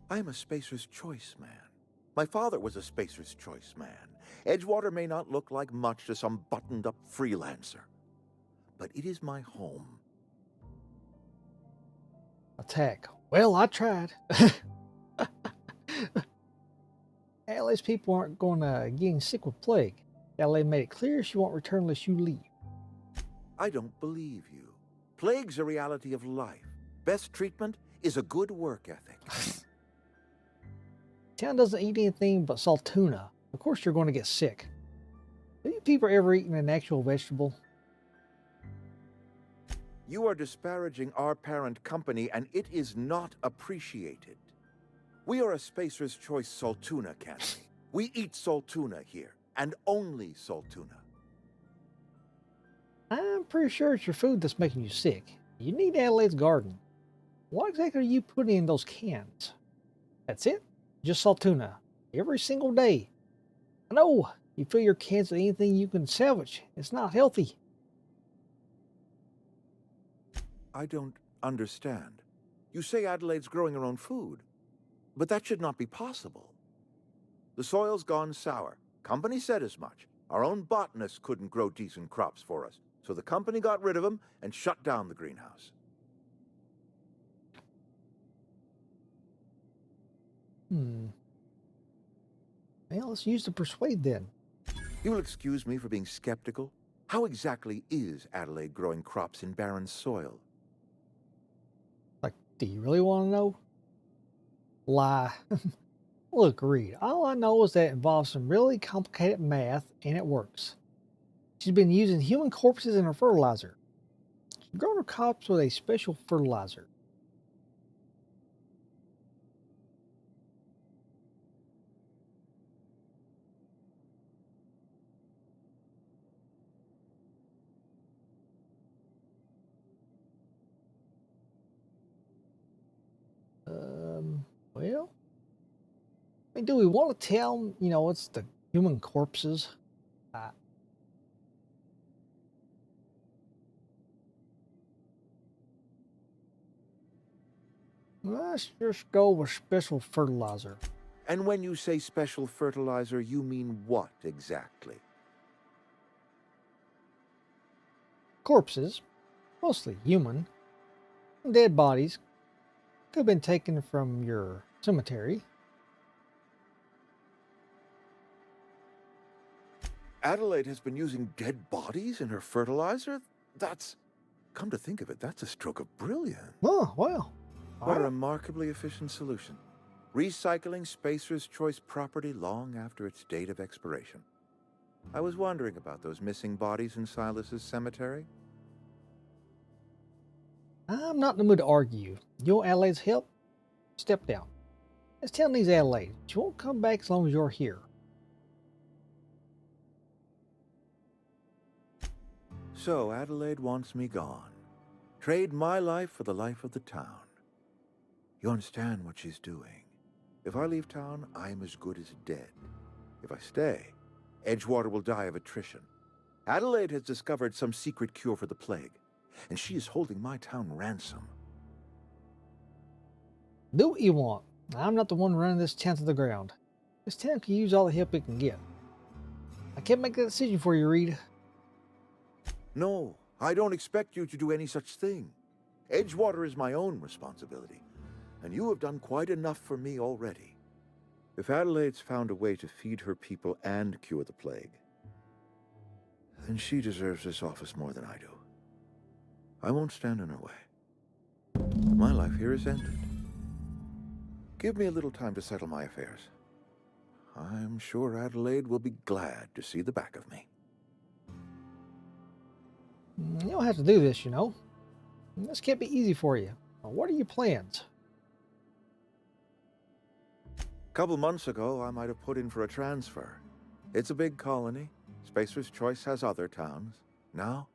Speaker 11: a Spacer's Choice man. My father was a Spacer's Choice man. Edgewater may not look like much to some buttoned-up freelancer, but it is my home.
Speaker 2: Attack. Well, I tried. Adelaide's people aren't going to get sick with plague. Adelaide made it clear she won't return unless you leave.
Speaker 11: I don't believe you. Plague's a reality of life. Best treatment is a good work ethic.
Speaker 2: Town doesn't eat anything but salt tuna. Of course you're going to get sick. Have you people ever eaten an actual vegetable?
Speaker 11: You are disparaging our parent company, and it is not appreciated. We are a Spacer's Choice Saltuna cannery. We eat Saltuna here, and only Saltuna.
Speaker 2: I'm pretty sure it's your food that's making you sick. You need Adelaide's garden. What exactly are you putting in those cans? That's it? Just Saltuna. Every single day. I know, You fill your cans with anything you can salvage. It's not healthy.
Speaker 11: I don't understand. You say Adelaide's growing her own food, but that should not be possible. The soil's gone sour. Company said as much. Our own botanists couldn't grow decent crops for us, so the company got rid of them and shut down the greenhouse.
Speaker 2: Well, let's use the persuade then.
Speaker 11: You will excuse me for being skeptical. How exactly is Adelaide growing crops in barren soil?
Speaker 2: Like, do you really want to know? Lie. Look, Reed, all I know is that it involves some really complicated math, and it works. She's been using human corpses in her fertilizer. She's grown her crops with a special fertilizer. Well, I mean, do we want to tell them, you know, it's the human corpses? Let's just go with special fertilizer.
Speaker 11: And when you say special fertilizer, you mean what exactly?
Speaker 2: Corpses, mostly human, dead bodies, could have been taken from your cemetery.
Speaker 11: Adelaide has been using dead bodies in her fertilizer? That's, come to think of it, that's a stroke of brilliance.
Speaker 2: Oh, well.
Speaker 11: What a remarkably efficient solution. Recycling Spacer's Choice property long after its date of expiration. I was wondering about those missing bodies in Silas's cemetery.
Speaker 2: I'm not in the mood to argue. You want Adelaide's help? Step down. Let's tell these Adelaide. She won't come back as long as you're here.
Speaker 11: So Adelaide wants me gone. Trade my life for the life of the town. You understand what she's doing. If I leave town, I'm as good as dead. If I stay, Edgewater will die of attrition. Adelaide has discovered some secret cure for the plague, and she is holding my town ransom.
Speaker 2: Do what you want. I'm not the one running this town to the ground. This town can use all the help it can get. I can't make that decision for you, Reed.
Speaker 11: No, I don't expect you to do any such thing. Edgewater is my own responsibility, and you have done quite enough for me already. If Adelaide's found a way to feed her people and cure the plague, then she deserves this office more than I do. I won't stand in her way. My life here is ended. Give me a little time to settle my affairs. I'm sure Adelaide will be glad to see the back of me.
Speaker 2: You don't have to do this, you know. This can't be easy for you. What are your plans?
Speaker 11: A couple months ago, I might have put in for a transfer. It's a big colony. Spacer's Choice has other towns. Now,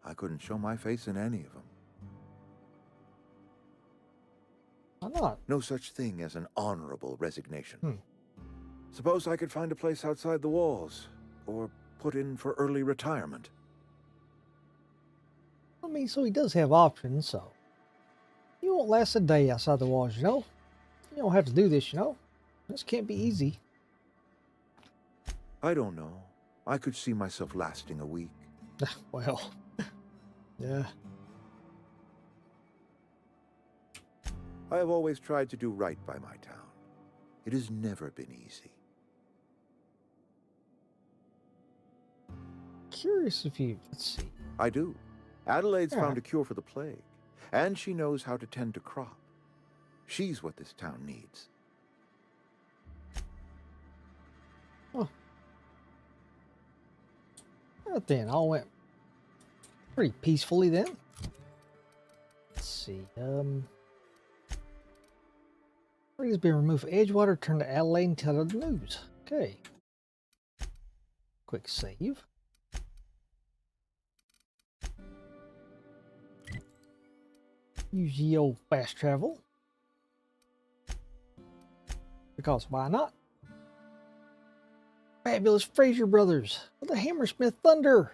Speaker 11: I couldn't show my face in any of them.
Speaker 2: Why not?
Speaker 11: No such thing as an honorable resignation. Suppose I could find a place outside the walls, or put in for early retirement.
Speaker 2: I mean, so he does have options, so. You won't last a day outside the walls, you know. You don't have to do this, you know. This can't be easy.
Speaker 11: I don't know. I could see myself lasting a week.
Speaker 2: Well, yeah.
Speaker 11: I have always tried to do right by my town. It has never been easy.
Speaker 2: Curious if you, let's see.
Speaker 11: I do. Adelaide's
Speaker 2: Yeah.
Speaker 11: found a cure for the plague, and she knows how to tend to crop. She's what this town needs.
Speaker 2: Oh. Well, then, all went pretty peacefully then. Let's see, Reed has been removed from Edgewater, turned to Adelaide and tell her the news. Okay. Quick save. Use the old fast travel. Because why not? fabulous Fraser brothers of the Hammersmith Thunder.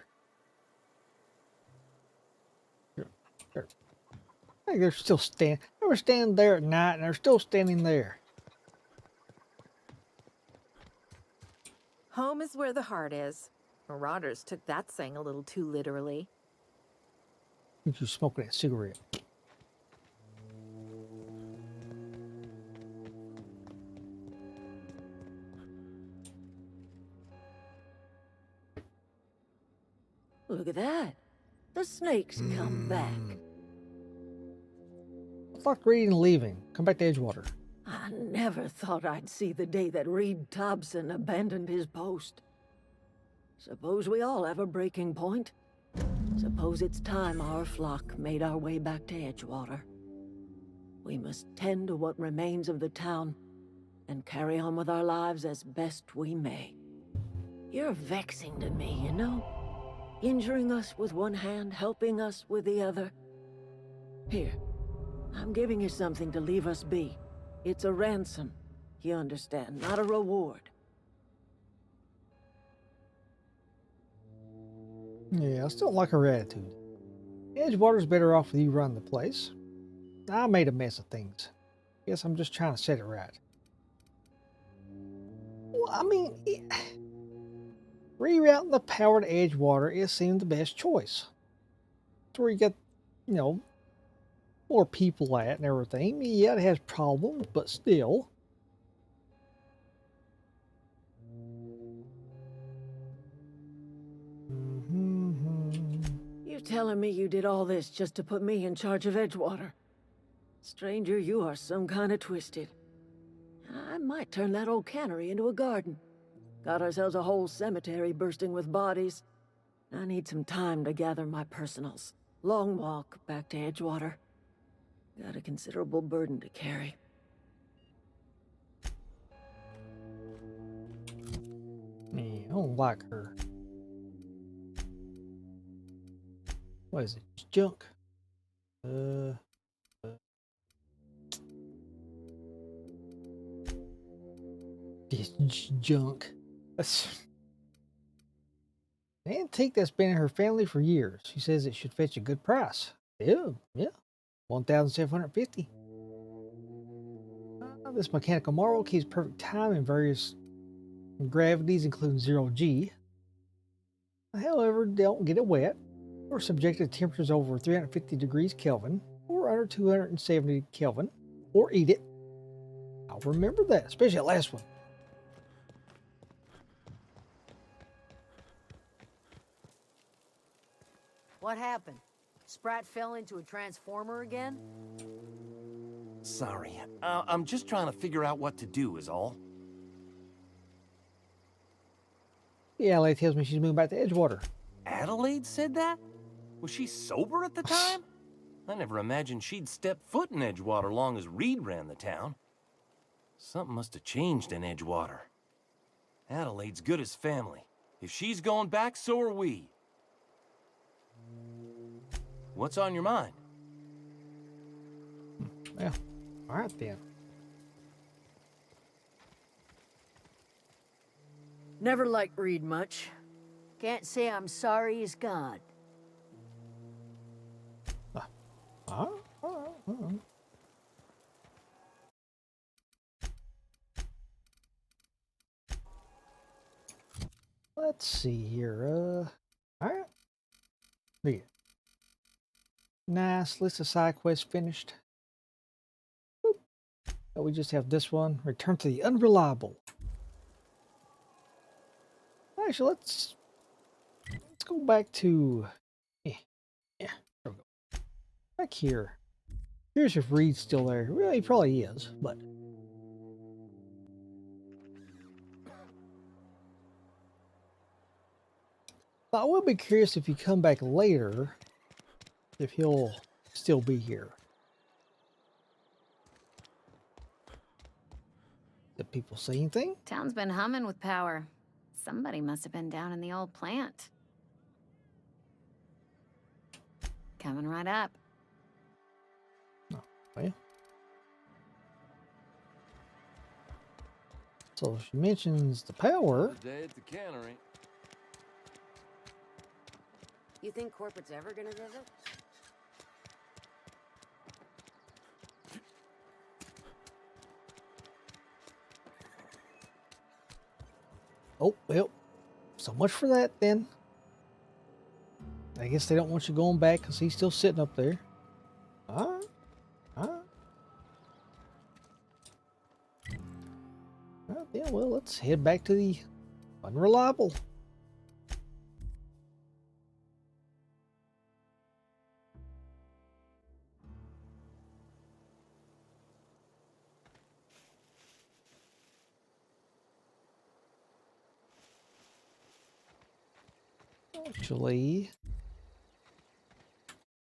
Speaker 2: Hey, they're still standing. They were standing there at night, and they're still standing there.
Speaker 12: Home is where the heart is. Marauders took that saying a little too literally.
Speaker 2: You're smoking that cigarette.
Speaker 5: Look at that. The snakes come back.
Speaker 2: Fuck Reed and leaving. Come back to Edgewater.
Speaker 5: I never thought I'd see the day that Reed Thompson abandoned his post. Suppose we all have a breaking point. Suppose it's time our flock made our way back to Edgewater. We must tend to what remains of the town and carry on with our lives as best we may. You're vexing to me, you know? Injuring us with one hand, helping us with the other. Here, I'm giving you something to leave us be. It's a ransom, you understand, not a reward.
Speaker 2: Yeah, I still don't like her attitude. Edgewater's better off with you running the place. I made a mess of things. Guess I'm just trying to set it right. Well, I mean, rerouting the power to Edgewater is seemed the best choice. It's where you get, you know, more people at and everything. Yeah, it has problems, but still.
Speaker 5: You telling me you did all this just to put me in charge of Edgewater? Stranger, you are some kind of twisted. I might turn that old cannery into a garden. Got ourselves a whole cemetery bursting with bodies. I need some time to gather my personals. Long walk back to Edgewater. Got a considerable burden to carry.
Speaker 2: Yeah, I don't like her. What is it? It's junk. It's junk. That's an antique that's been in her family for years. She says it should fetch a good price. Yeah. 1,750. This mechanical marvel keeps perfect time in various gravities, including 0G. However, don't get it wet or subjected to temperatures over 350 degrees Kelvin or under 270 Kelvin, or eat it. I'll remember that, especially that last one.
Speaker 8: What happened? Sprat fell into a transformer again?
Speaker 4: Sorry. I'm just trying to figure out what to do is all.
Speaker 2: Yeah, Adelaide tells me she's moving back to Edgewater.
Speaker 4: Adelaide said that? Was she sober at the time? I never imagined she'd step foot in Edgewater long as Reed ran the town. Something must have changed in Edgewater. Adelaide's good as family. If she's going back, so are we. What's on your mind?
Speaker 2: Well, all right then.
Speaker 5: Never liked Reed much.
Speaker 8: Can't say I'm sorry he's gone.
Speaker 2: Let's see here. All right. Look at it. Nice list of side quests finished. Boop. Oh, we just have this one. Return to the Unreliable. Actually, let's go back to there we go. Back here. Here's if Reed's still there. Well, he probably is, but I will be curious if you come back later, if he'll still be here. Did people say anything?
Speaker 13: Town's been humming with power. Somebody must have been down in the old plant. Coming right up.
Speaker 2: Oh, well. So she mentions the power.
Speaker 4: The day at the cannery.
Speaker 14: You think corporate's ever gonna visit?
Speaker 2: Oh, well, so much for that then. I guess they don't want you going back because he's still sitting up there. Alright. Alright. Alright, yeah, well, let's head back to the Unreliable. Actually,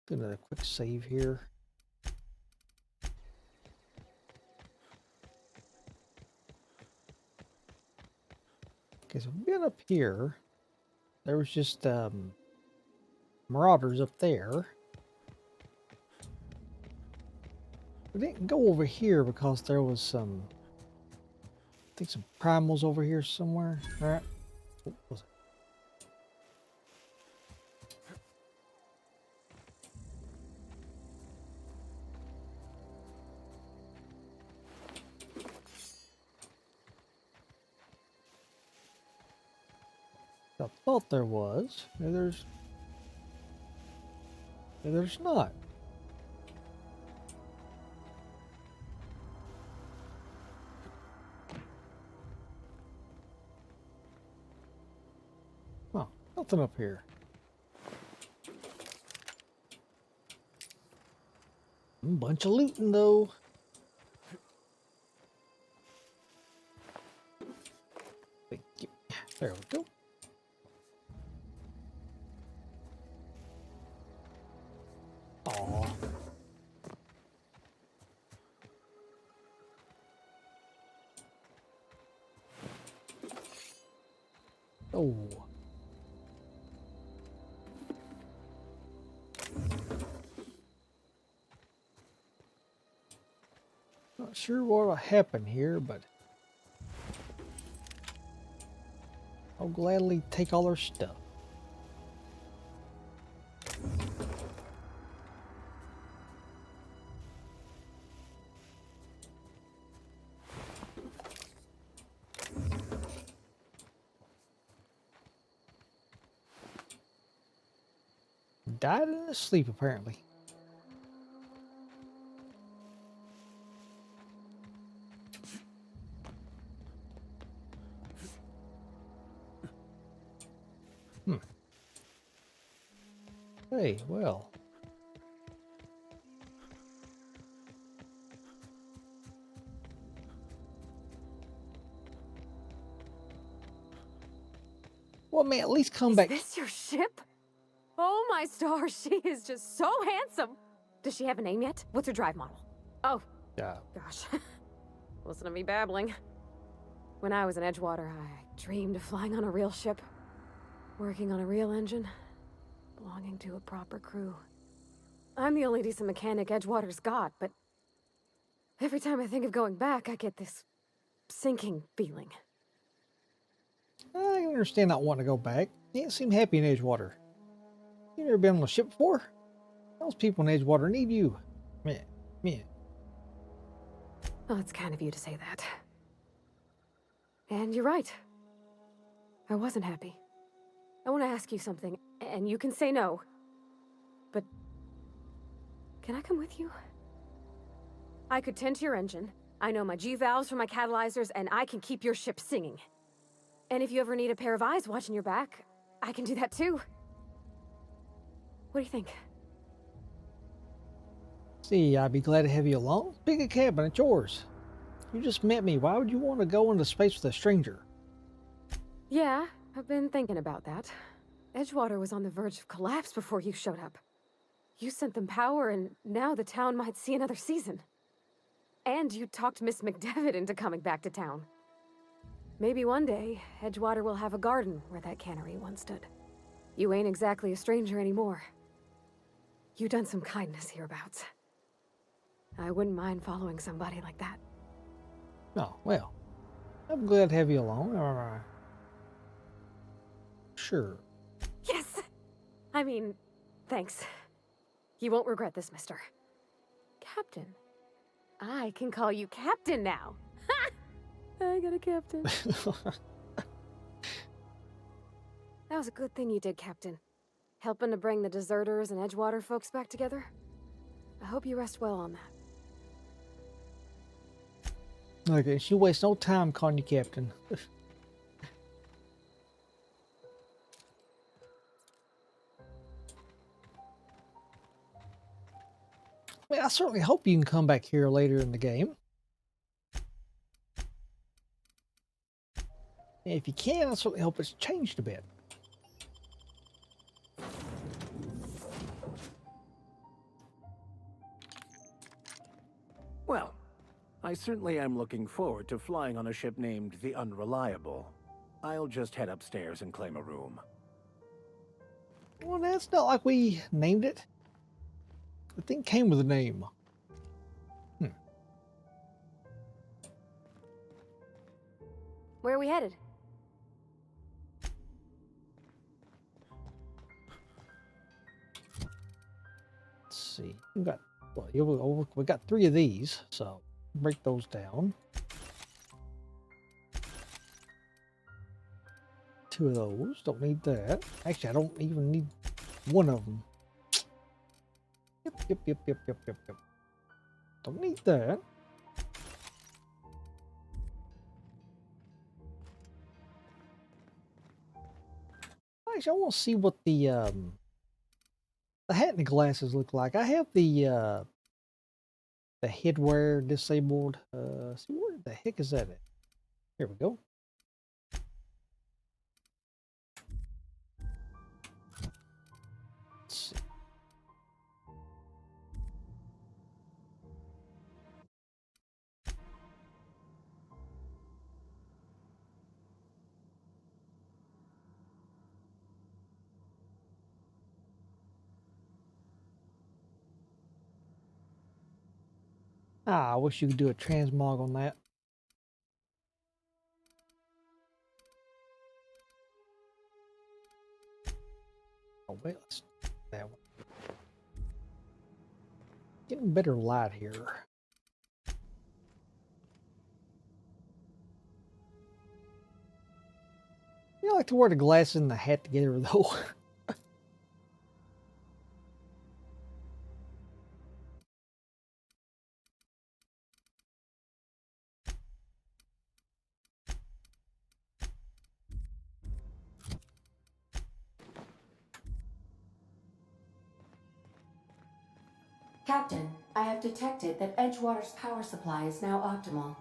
Speaker 2: do another quick save here. Okay, so we've been up here. There was just marauders up there. We didn't go over here because there was some, I think some primals over here somewhere. All right. What was it? I thought there was. There's not. Oh, nothing up here. Bunch of looting though. Thank you. There we go. Aww. Oh. Not sure what'll happen here, but I'll gladly take all their stuff. Died in his sleep, apparently. Hey, well. Well, man, at least come back.
Speaker 3: Is this your ship? Oh my stars, she is just so handsome. Does she have a name yet? What's her drive model? Oh.
Speaker 2: Yeah.
Speaker 3: Gosh. Listen to me babbling. When I was in Edgewater, I dreamed of flying on a real ship. Working on a real engine. Belonging to a proper crew. I'm the only decent mechanic Edgewater's got, but every time I think of going back, I get this sinking feeling.
Speaker 2: I can understand not wanting to go back. You didn't seem happy in Edgewater. You never been on a ship before? Those people in Edgewater need you. Man.
Speaker 3: Well, it's kind of you to say that. And you're right. I wasn't happy. I want to ask you something, and you can say no. But can I come with you? I could tend to your engine. I know my G-valves for my catalyzers, and I can keep your ship singing. And if you ever need a pair of eyes watching your back, I can do that too. What do you think?
Speaker 2: See, I'd be glad to have you along. Pick a cabin, it's yours. You just met me. Why would you want to go into space with a stranger?
Speaker 3: Yeah, I've been thinking about that. Edgewater was on the verge of collapse before you showed up. You sent them power, and now the town might see another season. And you talked Miss McDevitt into coming back to town. Maybe one day, Edgewater will have a garden where that cannery once stood. You ain't exactly a stranger anymore. You done some kindness hereabouts. I wouldn't mind following somebody like that.
Speaker 2: Oh, well. I'm glad to have you along. Sure.
Speaker 3: Yes! I mean, thanks. You won't regret this, mister. Captain. I can call you Captain now. Ha! I got a captain. That was a good thing you did, Captain. Helping to bring the deserters and Edgewater folks back together. I hope you rest well on that.
Speaker 2: Okay, she wastes no time calling you Captain. Well, I certainly hope you can come back here later in the game. And if you can, I certainly hope it's changed a bit.
Speaker 15: Well, I certainly am looking forward to flying on a ship named the Unreliable. I'll just head upstairs and claim a room.
Speaker 2: Well, that's not like we named it. The thing came with a name.
Speaker 3: Where are we headed?
Speaker 2: Let's see. We got 3 of these, so break those down. 2 of those. Don't need that. Actually, I don't even need 1 of them. Yep. Don't need that. Actually, I want to see what the hat and the glasses look like. I have the headwear disabled. See, where the heck is that at? Here we go. Let's see. I wish you could do a transmog on that. Oh, wait, let's do that one. Getting better light here. I like to wear the glasses and the hat together, though.
Speaker 16: Captain, I have detected that Edgewater's power supply is now optimal.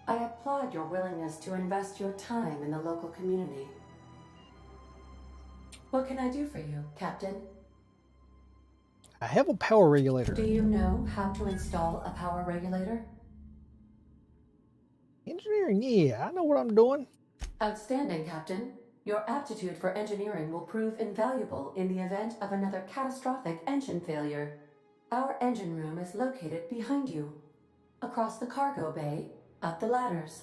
Speaker 16: I applaud your willingness to invest your time in the local community. What can I do for you, Captain?
Speaker 2: I have a power regulator.
Speaker 16: Do you know how to install a power regulator?
Speaker 2: Engineering, yeah, I know what I'm doing.
Speaker 16: Outstanding, Captain. Your aptitude for engineering will prove invaluable in the event of another catastrophic engine failure. Our engine room is located behind you, across the cargo bay, up the ladders.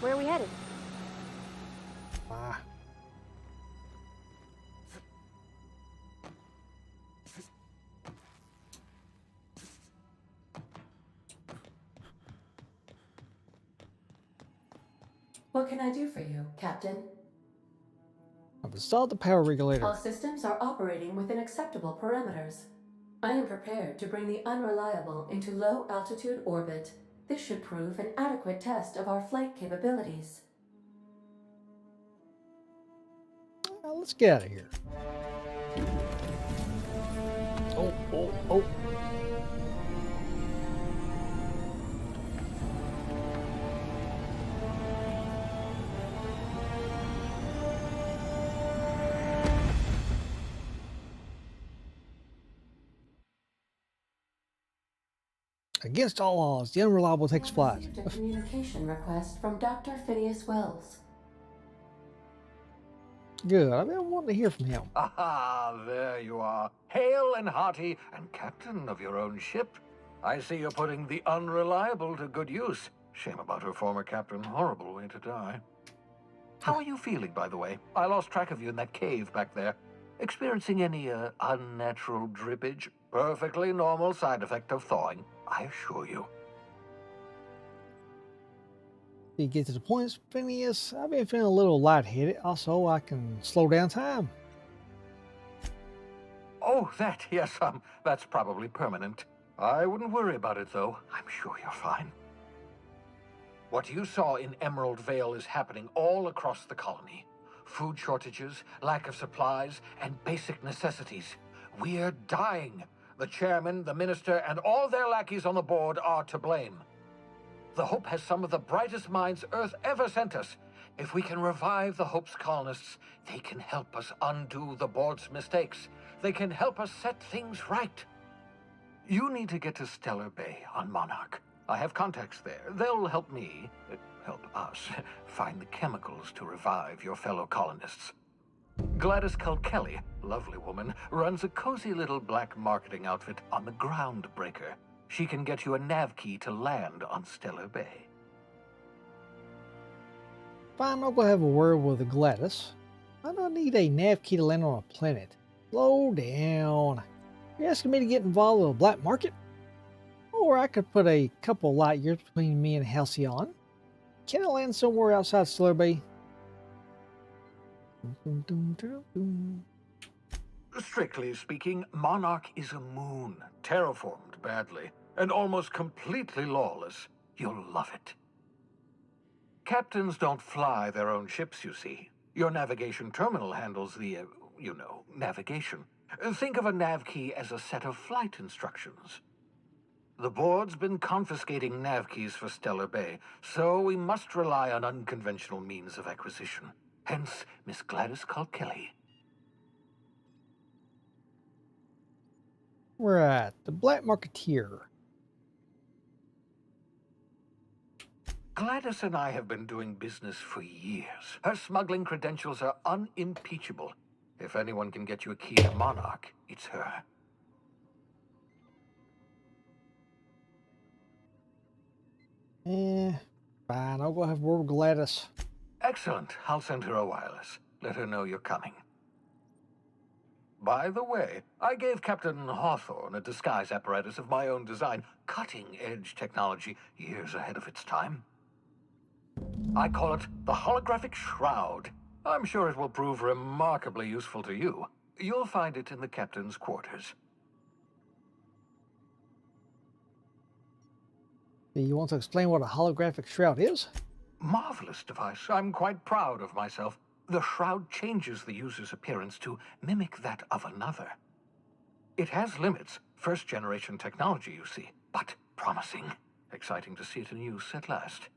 Speaker 3: Where are we headed?
Speaker 16: What can I do for you, Captain?
Speaker 2: I've installed the power regulator.
Speaker 16: All systems are operating within acceptable parameters. I am prepared to bring the Unreliable into low-altitude orbit. This should prove an adequate test of our flight capabilities.
Speaker 2: Let's get out of here. Oh. Against all odds, the Unreliable takes flight.
Speaker 16: Received a communication request from Dr. Phineas Wells.
Speaker 2: Good. I've been wanting to hear from him.
Speaker 15: Aha, there you are. Hale and hearty, and captain of your own ship. I see you're putting the Unreliable to good use. Shame about her former captain. Horrible way to die. How are you feeling, by the way? I lost track of you in that cave back there. Experiencing any unnatural drippage? Perfectly normal side effect of thawing, I assure you.
Speaker 2: To get to the point, Phineas, I've been feeling a little lightheaded. Also, I can slow down time.
Speaker 15: Oh, that, yes, that's probably permanent. I wouldn't worry about it, though. I'm sure you're fine. What you saw in Emerald Vale is happening all across the colony. Food shortages, lack of supplies, and basic necessities. We're dying. The chairman, the minister, and all their lackeys on the board are to blame. The Hope has some of the brightest minds Earth ever sent us. If we can revive the Hope's colonists, they can help us undo the board's mistakes. They can help us set things right. You need to get to Stellar Bay on Monarch. I have contacts there. They'll help me, help us, find the chemicals to revive your fellow colonists. Gladys Culkelly, lovely woman, runs a cozy little black marketing outfit on the Groundbreaker. She can get you a nav key to land on Stellar Bay.
Speaker 2: Fine, I'll go have a word with Gladys. I don't need a nav key to land on a planet. Slow down. You're asking me to get involved with a black market? Or I could put a couple light years between me and Halcyon. Can I land somewhere outside Stellar Bay?
Speaker 15: Strictly speaking, Monarch is a moon, terraformed badly, and almost completely lawless. You'll love it. Captains don't fly their own ships, you see. Your navigation terminal handles the, navigation. Think of a nav key as a set of flight instructions. The board's been confiscating nav keys for Stellar Bay, so we must rely on unconventional means of acquisition. Hence, Miss Gladys Culkelly.
Speaker 2: Right, the black marketeer.
Speaker 15: Gladys and I have been doing business for years. Her smuggling credentials are unimpeachable. If anyone can get you a key to Monarch, it's her.
Speaker 2: Fine, I'll go have a word with Gladys.
Speaker 15: Excellent. I'll send her a wireless. Let her know you're coming. By the way, I gave Captain Hawthorne a disguise apparatus of my own design, cutting-edge technology, years ahead of its time. I call it the Holographic Shroud. I'm sure it will prove remarkably useful to you. You'll find it in the captain's quarters.
Speaker 2: Do you want to explain what a holographic shroud is?
Speaker 15: Marvelous device. I'm quite proud of myself. The shroud changes the user's appearance to mimic that of another. It has limits. First-generation technology, you see, but promising. Exciting to see it in use at last.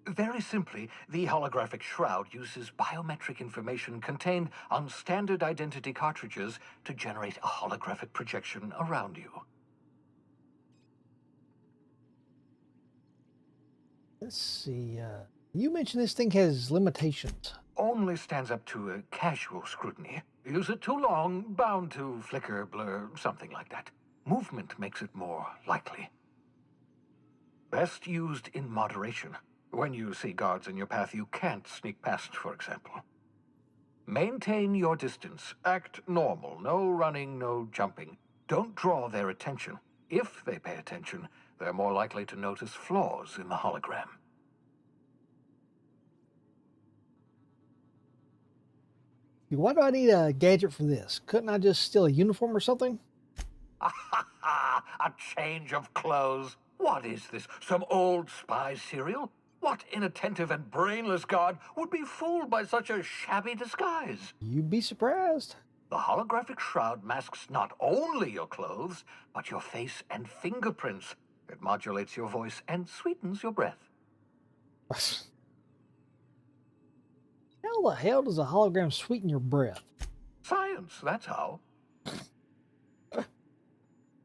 Speaker 15: Very simply, the holographic shroud uses biometric information contained on standard identity cartridges to generate a holographic projection around you.
Speaker 2: Let's see, you mentioned this thing has limitations.
Speaker 15: Only stands up to a casual scrutiny. Use it too long, bound to flicker, blur, something like that. Movement makes it more likely. Best used in moderation. When you see guards in your path you can't sneak past, for example. Maintain your distance. Act normal. No running, no jumping. Don't draw their attention. If they pay attention, they're more likely to notice flaws in the hologram.
Speaker 2: Why do I need a gadget for this? Couldn't I just steal a uniform or something?
Speaker 15: A change of clothes. What is this? Some old spy serial? What inattentive and brainless guard would be fooled by such a shabby disguise?
Speaker 2: You'd be surprised.
Speaker 15: The holographic shroud masks not only your clothes, but your face and fingerprints. It modulates your voice and sweetens your breath.
Speaker 2: How the hell does a hologram sweeten your breath?
Speaker 15: Science, that's how.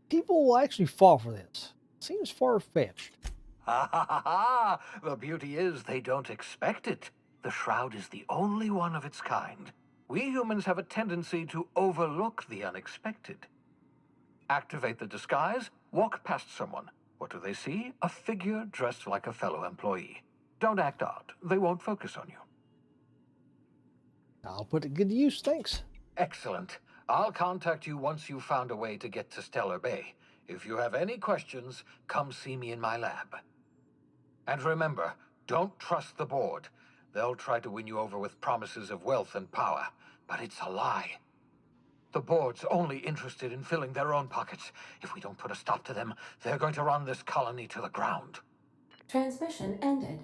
Speaker 2: People will actually fall for this. Seems far-fetched.
Speaker 15: Ha ha ha ha! The beauty is they don't expect it. The shroud is the only one of its kind. We humans have a tendency to overlook the unexpected. Activate the disguise, walk past someone. What do they see? A figure dressed like a fellow employee. Don't act odd. They won't focus on you.
Speaker 2: I'll put it good to use, thanks.
Speaker 15: Excellent. I'll contact you once you've found a way to get to Stellar Bay. If you have any questions, come see me in my lab. And remember, don't trust the board. They'll try to win you over with promises of wealth and power, but it's a lie. The board's only interested in filling their own pockets. If we don't put a stop to them, they're going to run this colony to the ground.
Speaker 16: Transmission ended.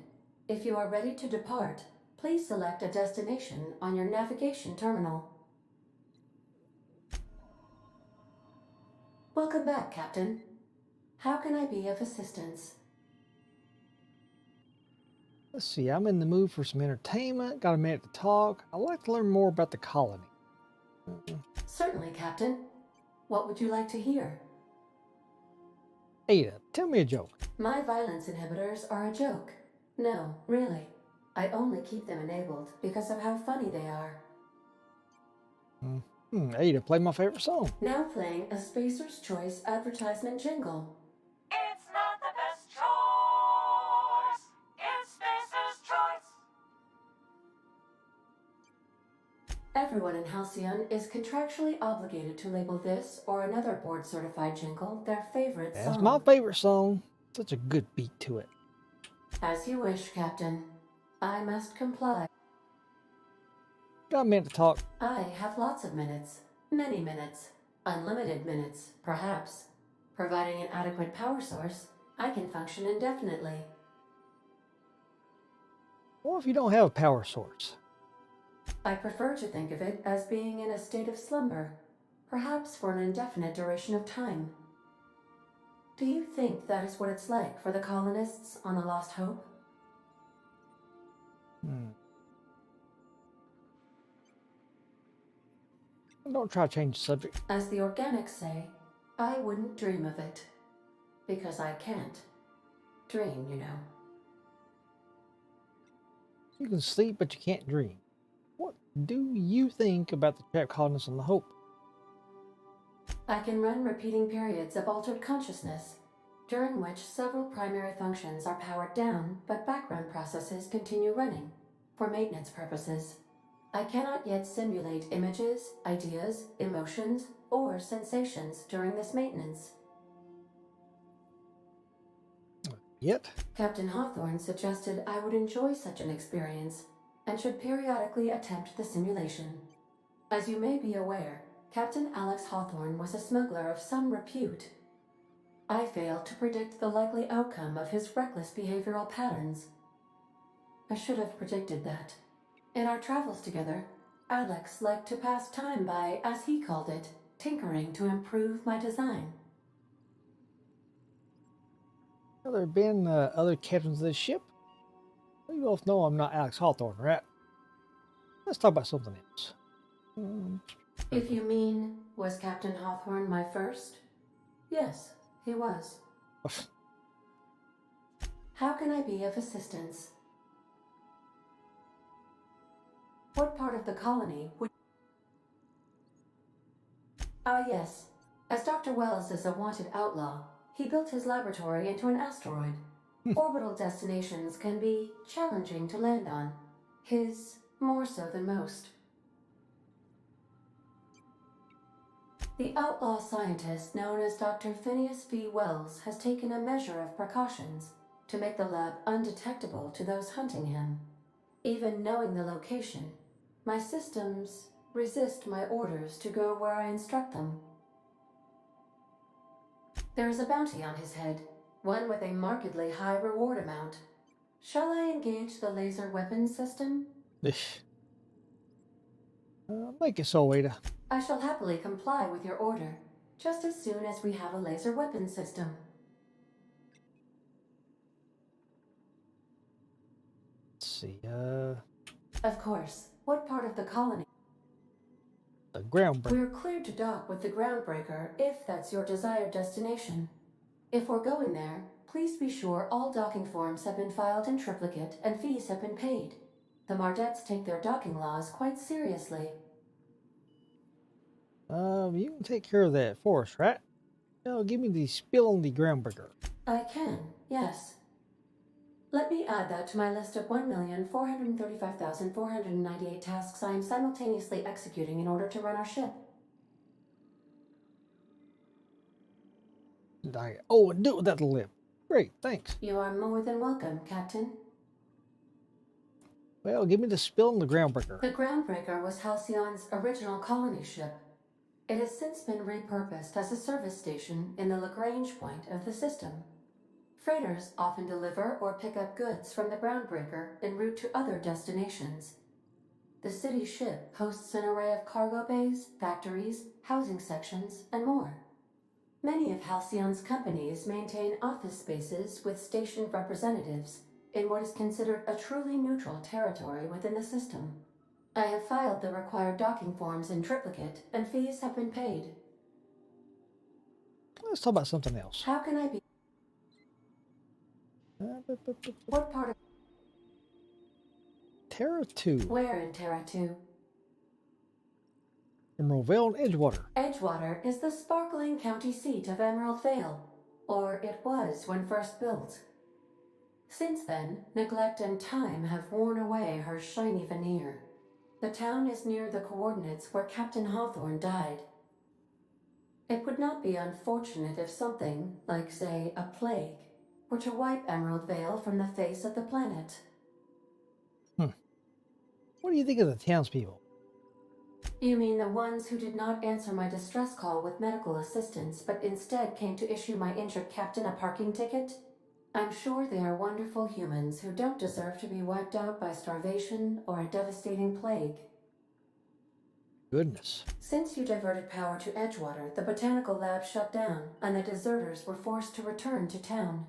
Speaker 16: If you are ready to depart, please select a destination on your navigation terminal. Welcome back, Captain. How can I be of assistance?
Speaker 2: Let's see, I'm in the mood for some entertainment. Got a minute to talk. I'd like to learn more about the colony.
Speaker 16: Certainly, Captain. What would you like to hear?
Speaker 2: Ada, tell me a joke.
Speaker 16: My violence inhibitors are a joke. No, really. I only keep them enabled because of how funny they are.
Speaker 2: Ada, play my favorite song.
Speaker 16: Now playing a Spacer's Choice advertisement jingle.
Speaker 17: It's not the best choice. It's Spacer's Choice.
Speaker 16: Everyone in Halcyon is contractually obligated to label this or another board-certified jingle their favorite song.
Speaker 2: That's my favorite song. Such a good beat to it.
Speaker 16: As you wish, Captain. I must comply.
Speaker 2: Got a minute to talk.
Speaker 16: I have lots of minutes. Many minutes. Unlimited minutes, perhaps. Providing an adequate power source, I can function indefinitely.
Speaker 2: What if you don't have a power source?
Speaker 16: I prefer to think of it as being in a state of slumber, perhaps for an indefinite duration of time. Do you think that is what it's like for the colonists on the Lost Hope?
Speaker 2: Don't try to change the subject.
Speaker 16: As the organics say, I wouldn't dream of it. Because I can't. Dream, you know.
Speaker 2: You can sleep, but you can't dream. What do you think about the trapped colonists on the Hope?
Speaker 16: I can run repeating periods of altered consciousness, during which several primary functions are powered down, but background processes continue running, for maintenance purposes. I cannot yet simulate images, ideas, emotions, or sensations during this maintenance.
Speaker 2: Yet?
Speaker 16: Captain Hawthorne suggested I would enjoy such an experience, and should periodically attempt the simulation. As you may be aware, Captain Alex Hawthorne was a smuggler of some repute. I failed to predict the likely outcome of his reckless behavioral patterns. I should have predicted that. In our travels together, Alex liked to pass time by, as he called it, tinkering to improve my design.
Speaker 2: Have there been other captains of this ship? Well, you both know I'm not Alex Hawthorne, right? Let's talk about something else.
Speaker 16: If you mean, was Captain Hawthorne my first? Yes, he was. How can I be of assistance? What part of the colony would... Ah, yes. As Dr. Wells is a wanted outlaw, he built his laboratory into an asteroid. Orbital destinations can be challenging to land on. His more so than most. The outlaw scientist known as Dr. Phineas V. Wells has taken a measure of precautions to make the lab undetectable to those hunting him. Even knowing the location, my systems resist my orders to go where I instruct them. There is a bounty on his head, one with a markedly high reward amount. Shall I engage the laser weapons system?
Speaker 2: Make it so, Ada.
Speaker 16: I shall happily comply with your order, just as soon as we have a laser weapons system.
Speaker 2: Let's see,
Speaker 16: Of course. What part of the colony?
Speaker 2: The Groundbreaker.
Speaker 16: We're cleared to dock with the Groundbreaker, if that's your desired destination. If we're going there, please be sure all docking forms have been filed in triplicate and fees have been paid. The Mardettes take their docking laws quite seriously.
Speaker 2: You can take care of that for us, right? Now give me the spill on the groundbreaker.
Speaker 16: I can, yes. Let me add that to my list of 1,435,498 tasks I am simultaneously executing in order to run our ship.
Speaker 2: Oh, and do it without the lip. Great, thanks.
Speaker 16: You are more than welcome, Captain.
Speaker 2: Well, give me the spill on the groundbreaker.
Speaker 16: The Groundbreaker was Halcyon's original colony ship. It has since been repurposed as a service station in the Lagrange point of the system. Freighters often deliver or pick up goods from the Groundbreaker en route to other destinations. The city ship hosts an array of cargo bays, factories, housing sections, and more. Many of Halcyon's companies maintain office spaces with stationed representatives in what is considered a truly neutral territory within the system. I have filed the required docking forms in triplicate, and fees have been paid.
Speaker 2: Let's talk about something else.
Speaker 16: How can I be? What part of
Speaker 2: Terra 2.
Speaker 16: Where in Terra 2?
Speaker 2: Emerald Vale and Edgewater.
Speaker 16: Edgewater is the sparkling county seat of Emerald Vale, or it was when first built. Since then, neglect and time have worn away her shiny veneer. The town is near the coordinates where Captain Hawthorne died. It would not be unfortunate if something, like say a plague, were to wipe Emerald Vale from the face of the planet.
Speaker 2: What do you think of the townspeople?
Speaker 16: You mean the ones who did not answer my distress call with medical assistance, but instead came to issue my injured captain a parking ticket? I'm sure they are wonderful humans who don't deserve to be wiped out by starvation or a devastating plague.
Speaker 2: Goodness.
Speaker 16: Since you diverted power to Edgewater, the botanical lab shut down, and the deserters were forced to return to town.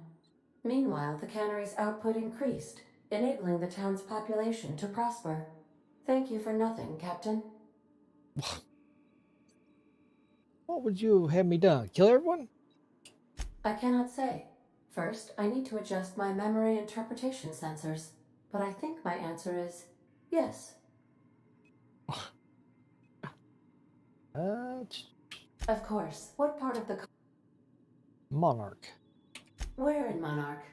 Speaker 16: Meanwhile, the cannery's output increased, enabling the town's population to prosper. Thank you for nothing, Captain.
Speaker 2: What would you have me done? Kill everyone?
Speaker 16: I cannot say. First, I need to adjust my memory interpretation sensors, but I think my answer is yes. Of course. What part of the...
Speaker 2: Monarch.
Speaker 16: Where in Monarch?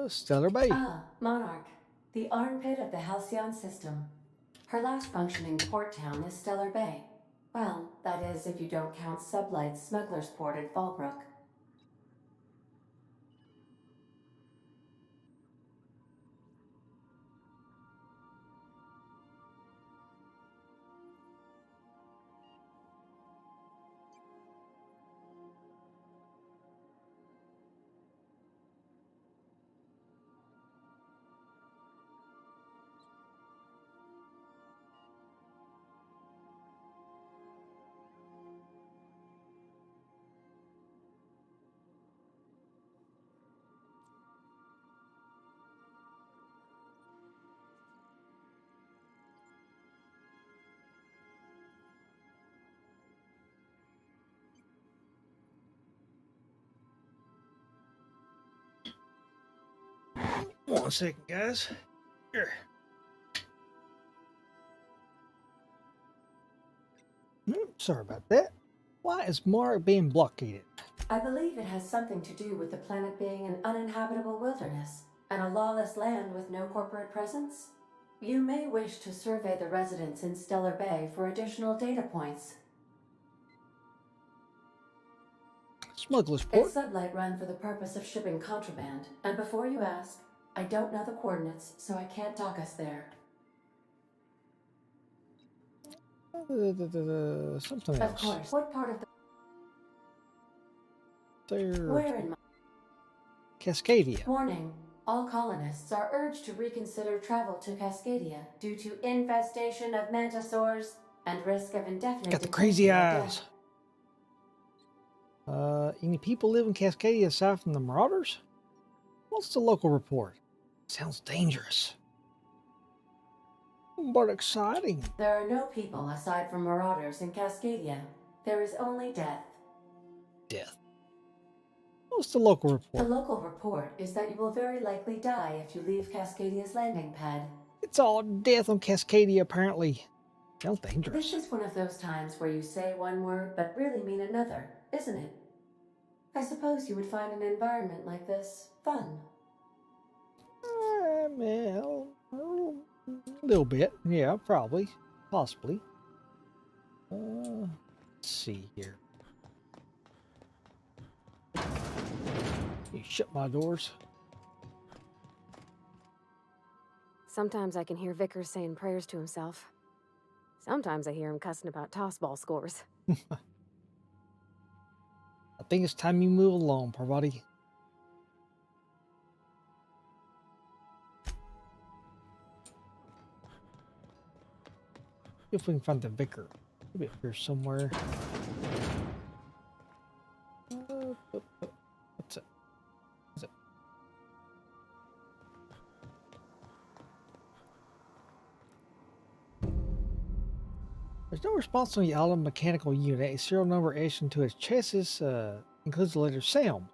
Speaker 2: Stellar Bay.
Speaker 16: Ah, Monarch. The armpit of the Halcyon system. Her last functioning port town is Stellar Bay. Well, that is if you don't count Sublight's Smuggler's Port at Fallbrook.
Speaker 2: One second, guys. Here. Sorry about that. Why is Monarch being blockaded?
Speaker 16: I believe it has something to do with the planet being an uninhabitable wilderness and a lawless land with no corporate presence. You may wish to survey the residents in Stellar Bay for additional data points.
Speaker 2: Smuggler's Port?
Speaker 16: It's Sublight run for the purpose of shipping contraband, and before you ask, I don't know the coordinates, so I can't dock us there.
Speaker 2: Something else.
Speaker 16: Of course. What part of the...
Speaker 2: There.
Speaker 16: Where in...
Speaker 2: Cascadia.
Speaker 16: Warning. All colonists are urged to reconsider travel to Cascadia due to infestation of mantisaurs and risk of indefinite...
Speaker 2: Got the crazy eyes. Any people live in Cascadia aside from the Marauders? What's the local report? Sounds dangerous. But exciting.
Speaker 16: There are no people aside from Marauders in Cascadia. There is only death.
Speaker 2: Death. What's the local
Speaker 16: The
Speaker 2: report?
Speaker 16: local report is that you will very likely die if you leave Cascadia's landing pad.
Speaker 2: It's all death on Cascadia, apparently. Sounds
Speaker 16: This
Speaker 2: dangerous.
Speaker 16: is one of those times where you say one word but really mean another, isn't it? I suppose you would find an environment like this fun.
Speaker 2: Well, a little bit. Yeah, probably. Possibly. Let's see here. You shut my doors.
Speaker 3: Sometimes I can hear Vickers saying prayers to himself. Sometimes I hear him cussing about tossball scores.
Speaker 2: I think it's time you move along, Parvati. If we can find the vicar. Maybe up here somewhere. What's it? What's it? There's no response on the island mechanical unit. A serial number etched into its chassis includes the letter SAM.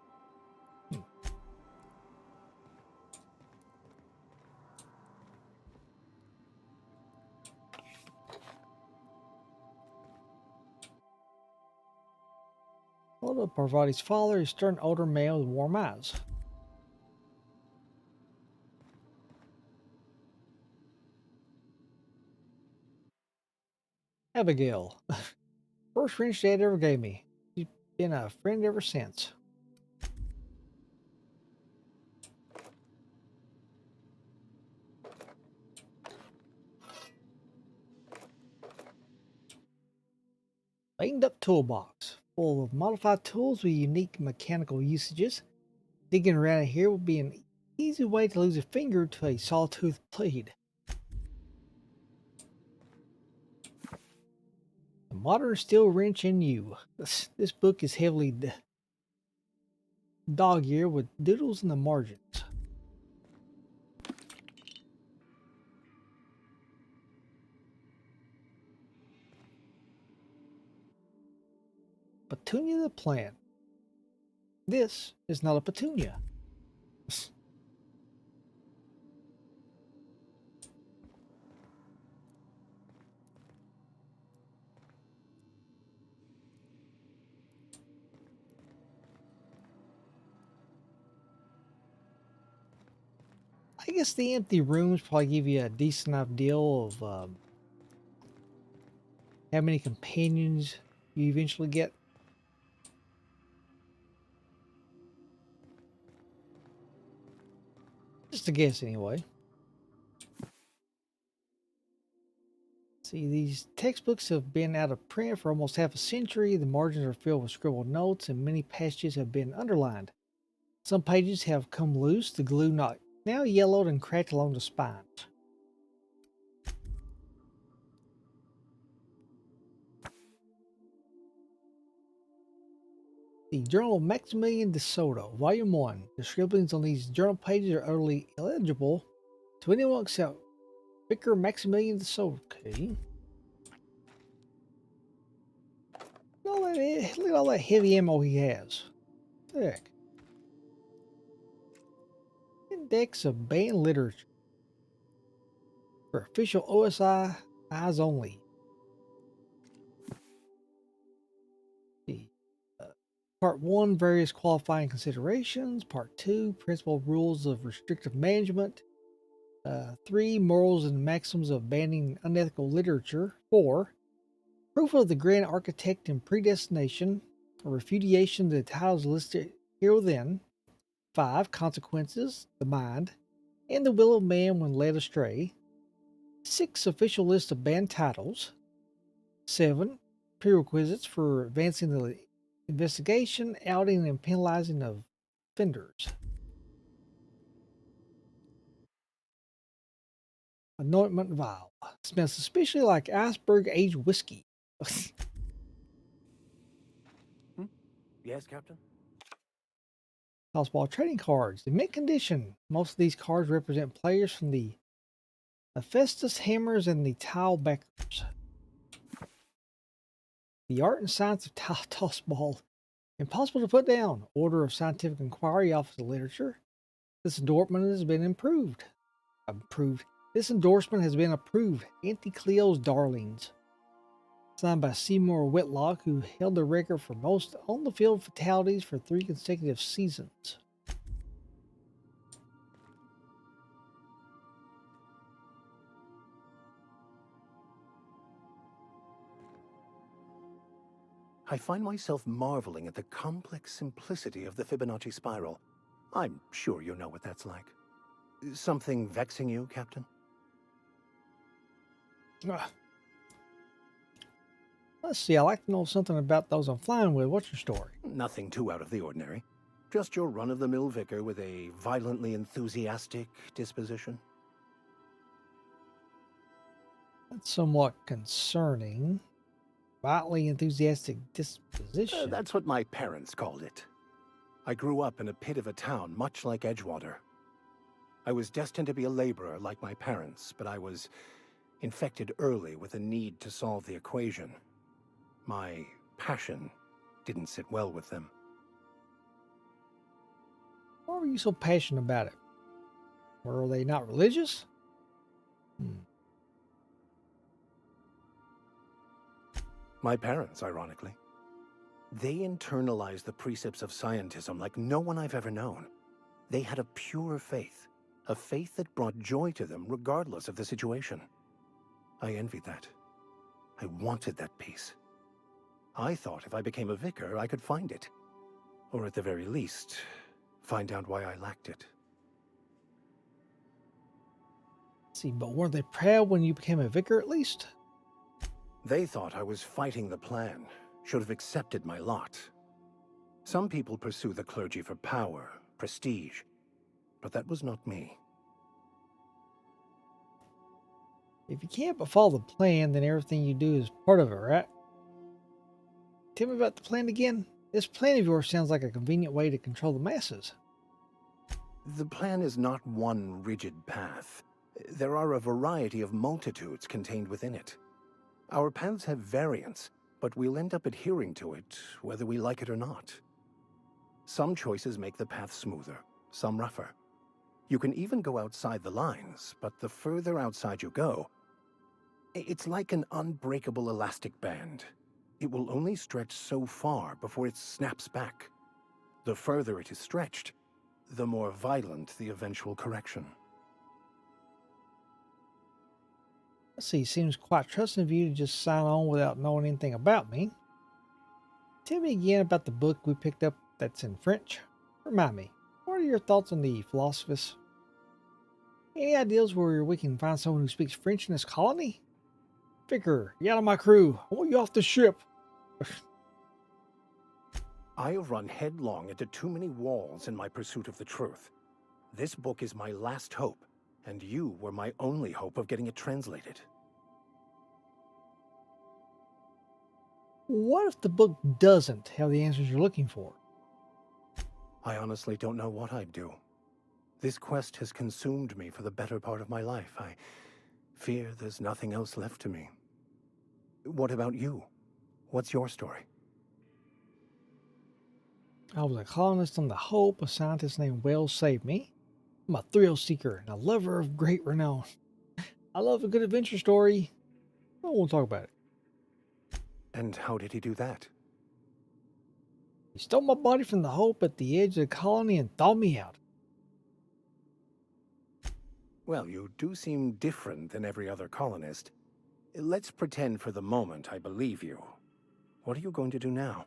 Speaker 2: Photo of Parvati's father, a stern older male with warm eyes. Abigail. First French dad ever gave me. She's been a friend ever since. Cleaned up toolbox. Full of modified tools with unique mechanical usages. Digging around in here will be an easy way to lose a finger to a sawtooth blade. A modern steel wrench in you. This book is heavily dog-eared with doodles in the margins. Petunia the plant. This is not a petunia. I guess the empty rooms probably give you a decent idea of how many companions you eventually get. Just a guess anyway. See, these textbooks have been out of print for almost half a century. The margins are filled with scribbled notes and many passages have been underlined. Some pages have come loose, the glue not now yellowed and cracked along the spines. The Journal of Maximilian de Soto, Volume 1. The scribblings on these journal pages are utterly illegible to anyone except Vicar Maximilian de Soto. Okay. Look at all that heavy ammo he has. Heck. Index of banned literature. For official OSI eyes only. Part 1, various qualifying considerations. Part 2, principal rules of restrictive management. 3, morals and maxims of banning unethical literature. 4, proof of the grand architect and predestination. A refutation of the titles listed herein. 5, consequences, the mind, and the will of man when led astray. 6, official list of banned titles. 7, prerequisites for advancing the investigation, outing, and penalizing of offenders. Anointment vial. Smells suspiciously like iceberg aged whiskey.
Speaker 4: Yes, Captain?
Speaker 2: Tossball trading cards. In mint condition. Most of these cards represent players from the Hephaestus Hammers and the Tile Backers. The art and science of tossball Impossible to put down. Order of Scientific Inquiry, Office of Literature. This endorsement has been improved. This endorsement has been approved. Auntie Cleo's Darlings. Signed by Seymour Whitlock, who held the record for most on-the-field fatalities for 3 consecutive seasons.
Speaker 18: I find myself marveling at the complex simplicity of the Fibonacci spiral. I'm sure you know what that's like. Something vexing you, Captain?
Speaker 2: Let's see, I'd like to know something about those I'm flying with. What's your story?
Speaker 18: Nothing too out of the ordinary. Just your run-of-the-mill vicar with a violently enthusiastic disposition.
Speaker 2: That's somewhat concerning. Violently enthusiastic disposition.
Speaker 18: That's what my parents called it. I grew up in a pit of a town much like Edgewater. I was destined to be a laborer like my parents, but I was infected early with a need to solve the equation. My passion didn't sit well with them.
Speaker 2: Why were you so passionate about it? Were they not religious?
Speaker 18: My parents, ironically. They internalized the precepts of scientism like no one I've ever known. They had a pure faith, a faith that brought joy to them regardless of the situation. I envied that. I wanted that peace. I thought if I became a vicar, I could find it. Or at the very least, find out why I lacked it.
Speaker 2: See, but weren't they proud when you became a vicar at least?
Speaker 18: They thought I was fighting the plan, should have accepted my lot. Some people pursue the clergy for power, prestige, but that was not me.
Speaker 2: If you can't but follow the plan, then everything you do is part of it, right? Tell me about the plan again. This plan of yours sounds like a convenient way to control the masses.
Speaker 18: The plan is not one rigid path. There are a variety of multitudes contained within it. Our paths have variance, but we'll end up adhering to it, whether we like it or not. Some choices make the path smoother, some rougher. You can even go outside the lines, but the further outside you go, it's like an unbreakable elastic band. It will only stretch so far before it snaps back. The further it is stretched, the more violent the eventual correction.
Speaker 2: Let's see, seems quite trusting of you to just sign on without knowing anything about me. Tell me again about the book we picked up that's in French. Remind me, what are your thoughts on the Philosophus? Any ideas where we can find someone who speaks French in this colony? Vicar, get out of my crew. I want you off the ship.
Speaker 18: I have run headlong into too many walls in my pursuit of the truth. This book is my last hope, and you were my only hope of getting it translated.
Speaker 2: What if the book doesn't have the answers you're looking for?
Speaker 18: I honestly don't know what I'd do. This quest has consumed me for the better part of my life. I fear there's nothing else left to me. What about you? What's your story?
Speaker 2: I was a colonist on the Hope. A scientist named Wells saved me. I'm a thrill seeker and a lover of great renown. I love a good adventure story. I won't talk about it.
Speaker 18: And how did he do that?
Speaker 2: He stole my body from the Hope at the edge of the colony and thawed me out.
Speaker 18: Well, you do seem different than every other colonist. Let's pretend for the moment I believe you. What are you going to do now?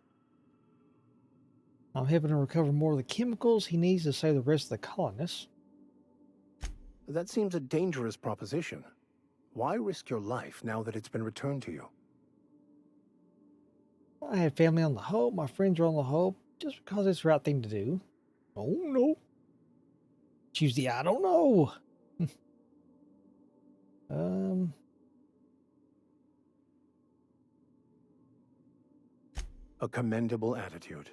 Speaker 2: I'm helping to recover more of the chemicals he needs to save the rest of the colonists.
Speaker 18: That seems a dangerous proposition. Why risk your life now that it's been returned to you?
Speaker 2: I had family on the Hope. My friends are on the Hope. Just because it's the right thing to do. Oh, no. Choose the I don't know.
Speaker 18: A commendable attitude.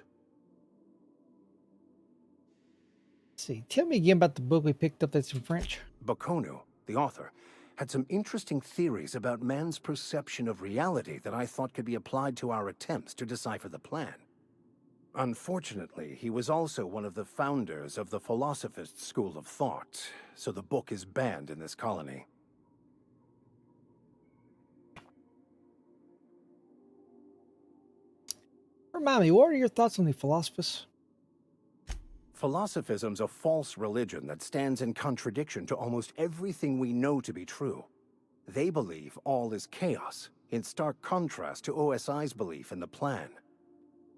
Speaker 2: Let's see. Tell me again about the book we picked up that's in French.
Speaker 18: Baconu, the author, had some interesting theories about man's perception of reality that I thought could be applied to our attempts to decipher the plan. Unfortunately, he was also one of the founders of the Philosophist School of Thought, so the book is banned in this colony.
Speaker 2: Remind me, what are your thoughts on the Philosophists?
Speaker 18: Philosophism's a false religion that stands in contradiction to almost everything we know to be true. They believe all is chaos, in stark contrast to OSI's belief in the plan.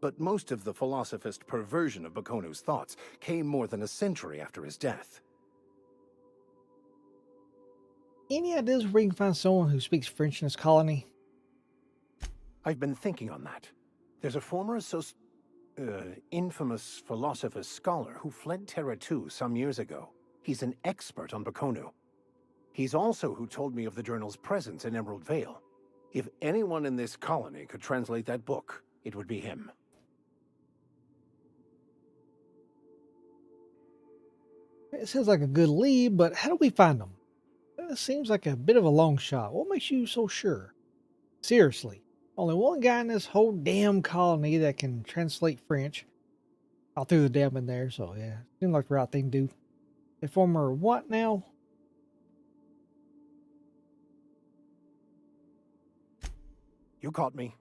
Speaker 18: But most of the Philosophist perversion of Bakonu's thoughts came more than a century after his death.
Speaker 2: Any ideas where we can find someone who speaks French in this colony?
Speaker 18: I've been thinking on that. There's a former infamous Philosophist scholar who fled Terra 2 some years ago. He's an expert on Bakonu. He's also who told me of the journal's presence in Emerald Vale. If anyone in this colony could translate that book, it would be him.
Speaker 2: It sounds like a good lead, but how do we find them? It seems like a bit of a long shot. What makes you so sure? Seriously, only one guy in this whole damn colony that can translate French. I threw the damn in there, so yeah, seemed like the right thing to do. A former what now?
Speaker 18: You caught me.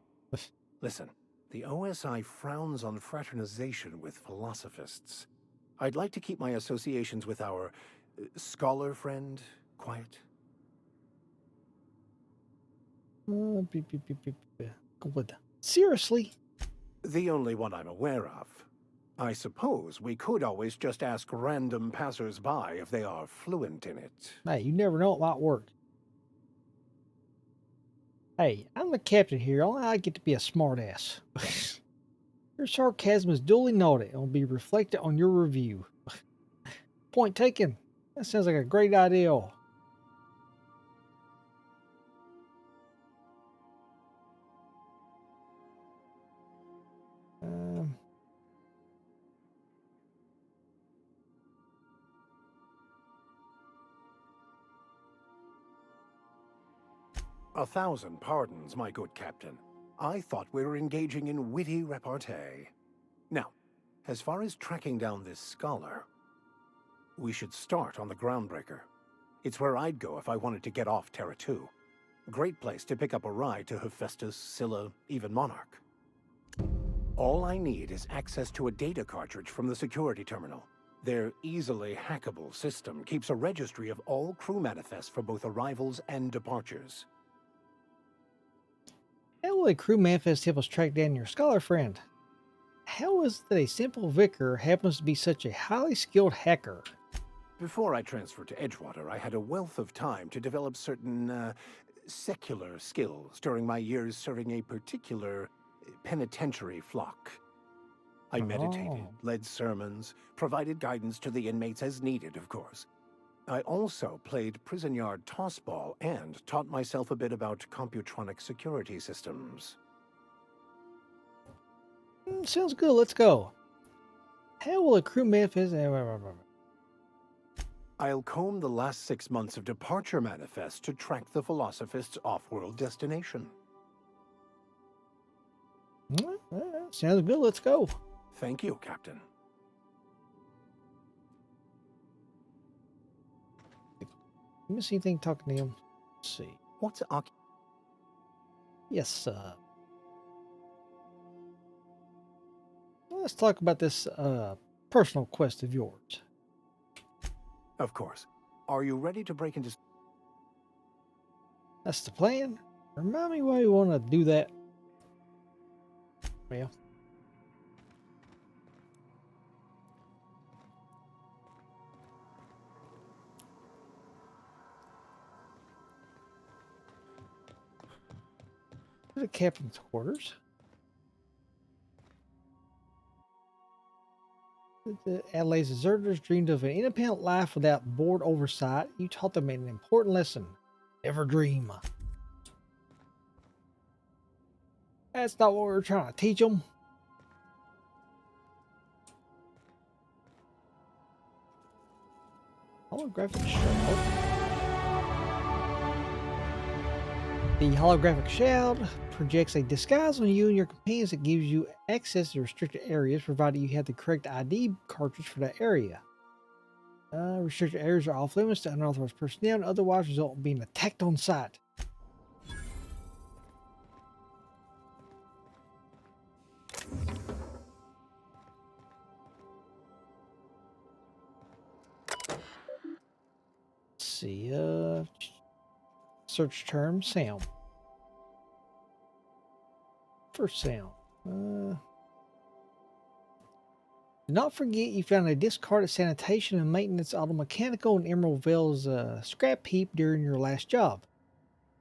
Speaker 18: Listen, the OSI frowns on fraternization with Philosophists. I'd like to keep my associations with our scholar friend quiet.
Speaker 2: Seriously?
Speaker 18: The only one I'm aware of. I suppose we could always just ask random passers-by if they are fluent in it.
Speaker 2: Hey, you never know, it might work. Hey, I'm the captain here. Only I get to be a smartass. Your sarcasm is duly noted and will be reflected on your review. Point taken. That sounds like a great idea.
Speaker 18: A thousand pardons, my good captain. I thought we were engaging in witty repartee. Now, as far as tracking down this scholar, we should start on the Groundbreaker. It's where I'd go if I wanted to get off Terra 2. Great place to pick up a ride to Hephaestus, Scylla, even Monarch. All I need is access to a data cartridge from the security terminal. Their easily hackable system keeps a registry of all crew manifests for both arrivals and departures.
Speaker 2: How will a crew manifest help us track down your scholar friend? How is it that a simple vicar happens to be such a highly skilled hacker?
Speaker 18: Before I transferred to Edgewater, I had a wealth of time to develop certain, secular skills during my years serving a particular penitentiary flock. I meditated, led sermons, provided guidance to the inmates as needed, of course. I also played prison yard tossball and taught myself a bit about computronic security systems.
Speaker 2: Sounds good, let's go. How will a crew manifest...
Speaker 18: I'll comb the last 6 months of departure manifest to track the Philosophist's off-world destination.
Speaker 2: Sounds good, let's go.
Speaker 18: Thank you, Captain.
Speaker 2: Let me see anything talking to him. Let's see.
Speaker 18: What's
Speaker 2: Yes, let's talk about this personal quest of yours.
Speaker 18: Of course. Are you ready to break into...
Speaker 2: That's the plan? Remind me why you want to do that. Well. The captain's quarters. The Adelaide's deserters dreamed of an independent life without board oversight. You taught them an important lesson. Never dream. That's not what we're trying to teach them. Holographic strike. The holographic shroud projects a disguise on you and your companions that gives you access to restricted areas, provided you have the correct ID cartridge for that area. Restricted areas are off limits to unauthorized personnel and otherwise result in being attacked on sight. Let's see, search term sound. First sound. Do not forget you found a discarded sanitation and maintenance automechanical in Emerald Vale's scrap heap during your last job.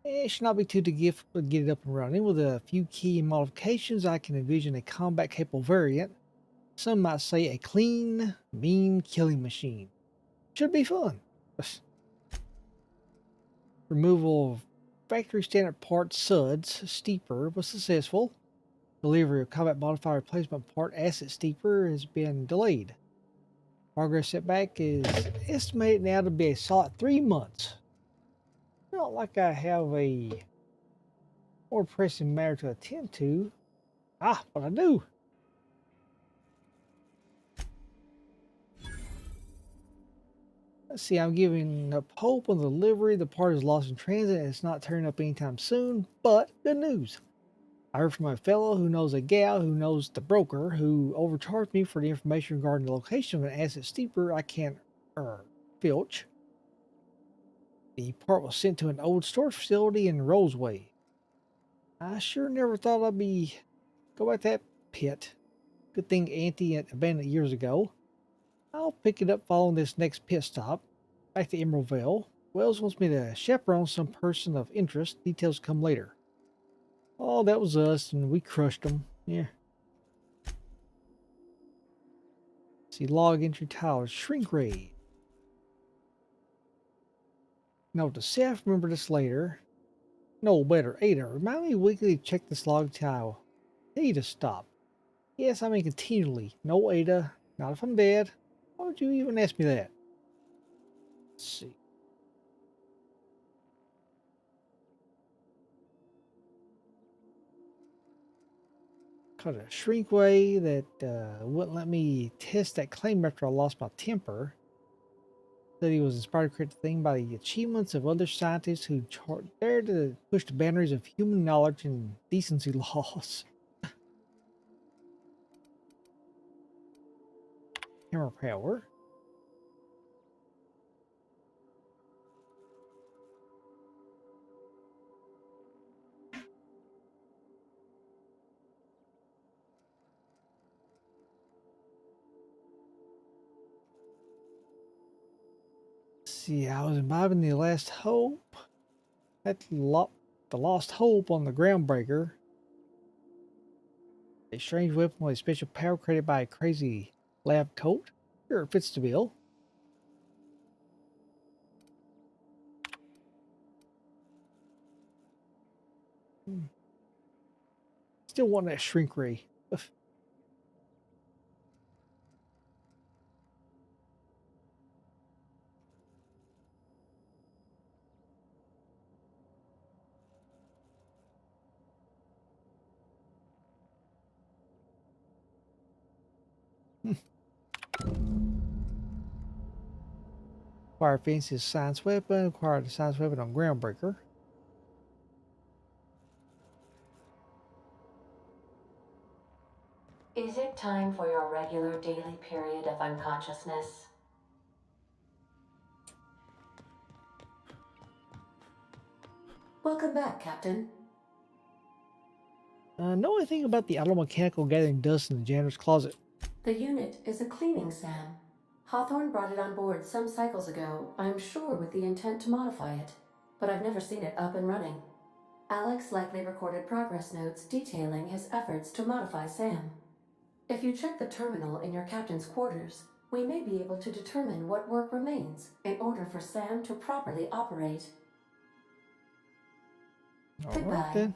Speaker 2: It should not be too difficult to get it up and running. With a few key modifications, I can envision a combat-capable variant. Some might say a clean, mean killing machine. Should be fun. Removal of factory standard part Suds Steeper was successful. Delivery of combat modifier replacement part Asset Steeper has been delayed. Progress setback is estimated now to be a solid 3 months. Not like I have a more pressing matter to attend to. But I do. Let's see, I'm giving up hope on the delivery. The part is lost in transit and it's not turning up anytime soon, but good news. I heard from a fellow who knows a gal who knows the broker who overcharged me for the information regarding the location of an asset steeper I can't filch. The part was sent to an old storage facility in Roseway. I sure never thought I'd go back to that pit. Good thing Auntie had abandoned it years ago. I'll pick it up following this next pit stop. Back to Emerald Vale. Wells wants me to chaperone some person of interest. Details come later. Oh, that was us, and we crushed them. Yeah. See, log entry towers. Shrink ray. Note to self, remember this later. No, better. Ada, remind me weekly to check this log tile. I need to stop. Yes, I mean continually. No, Ada. Not if I'm dead. Why would you even ask me that? Let's see. Caught a shrinkway that wouldn't let me test that claim after I lost my temper. Said he was inspired to create the thing by the achievements of other scientists who dared to push the boundaries of human knowledge and decency laws. Hammer power. See, I was imbibing the last hope. That's the lost hope on the Groundbreaker. A strange weapon with a special power created by a crazy lab coat. Sure, it fits the bill. Still want that shrink ray. Acquire fancy science weapon. Acquire the science weapon on Groundbreaker.
Speaker 16: Is it time for your regular daily period of unconsciousness? Welcome back, Captain.
Speaker 2: Know anything about the automechanical gathering dust in the janitor's closet?
Speaker 16: The unit is a cleaning SAM. Hawthorne brought it on board some cycles ago, I'm sure with the intent to modify it, but I've never seen it up and running. Alex likely recorded progress notes detailing his efforts to modify SAM. If you check the terminal in your captain's quarters, we may be able to determine what work remains in order for SAM to properly operate. Goodbye.
Speaker 2: Alright then.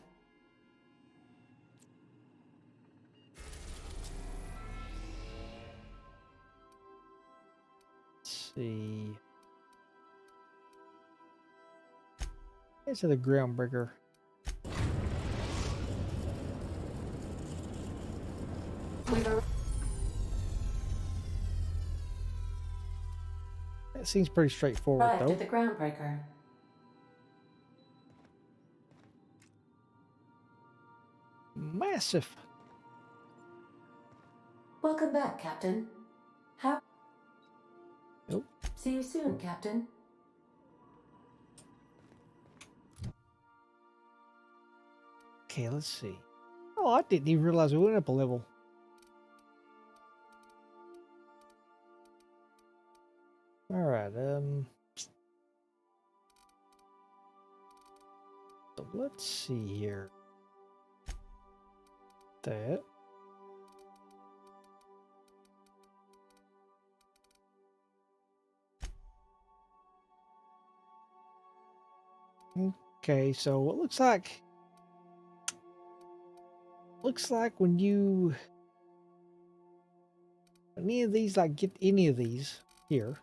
Speaker 2: See. It's the Groundbreaker. seems pretty straightforward,
Speaker 16: Arrived
Speaker 2: though.
Speaker 16: at the groundbreaker.
Speaker 2: Massive.
Speaker 16: Welcome back, Captain. How?
Speaker 2: Nope.
Speaker 16: See you soon, Captain.
Speaker 2: Okay, let's see. Oh, I didn't even realize we went up a level. All right. So let's see here. That. Okay, so it looks like when you any of these, like get any of these here,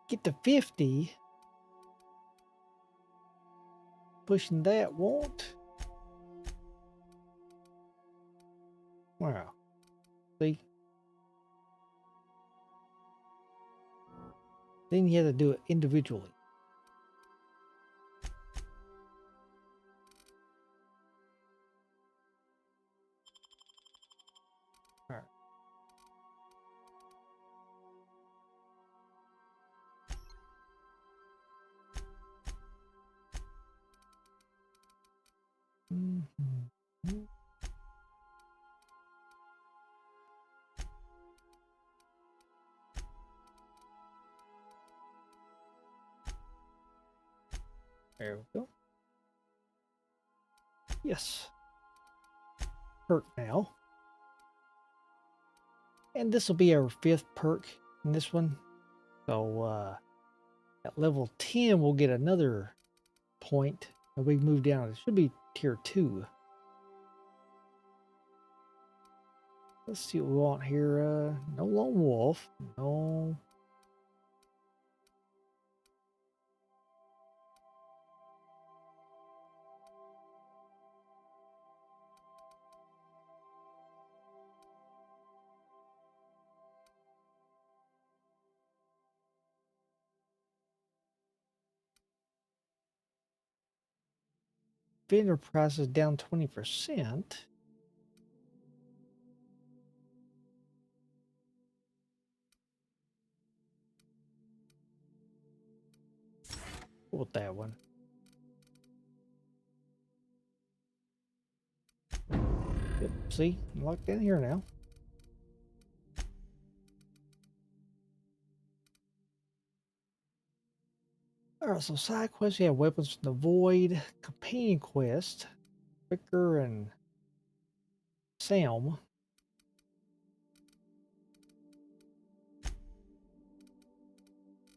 Speaker 2: get to 50, pushing that won't. Wow. See? Then you have to do it individually. Alright. Mm-hmm. There we go. Yes. Perk now. And this will be our 5th perk in this one. So at level 10 we'll get another point. And we move down. It should be tier 2. Let's see what we want here. No lone wolf. No. Vendor price is down 20%. With that one. Yep, see, I'm locked in here now. Alright, so side quests, we have weapons from the void, companion quest, Vicar and Sam.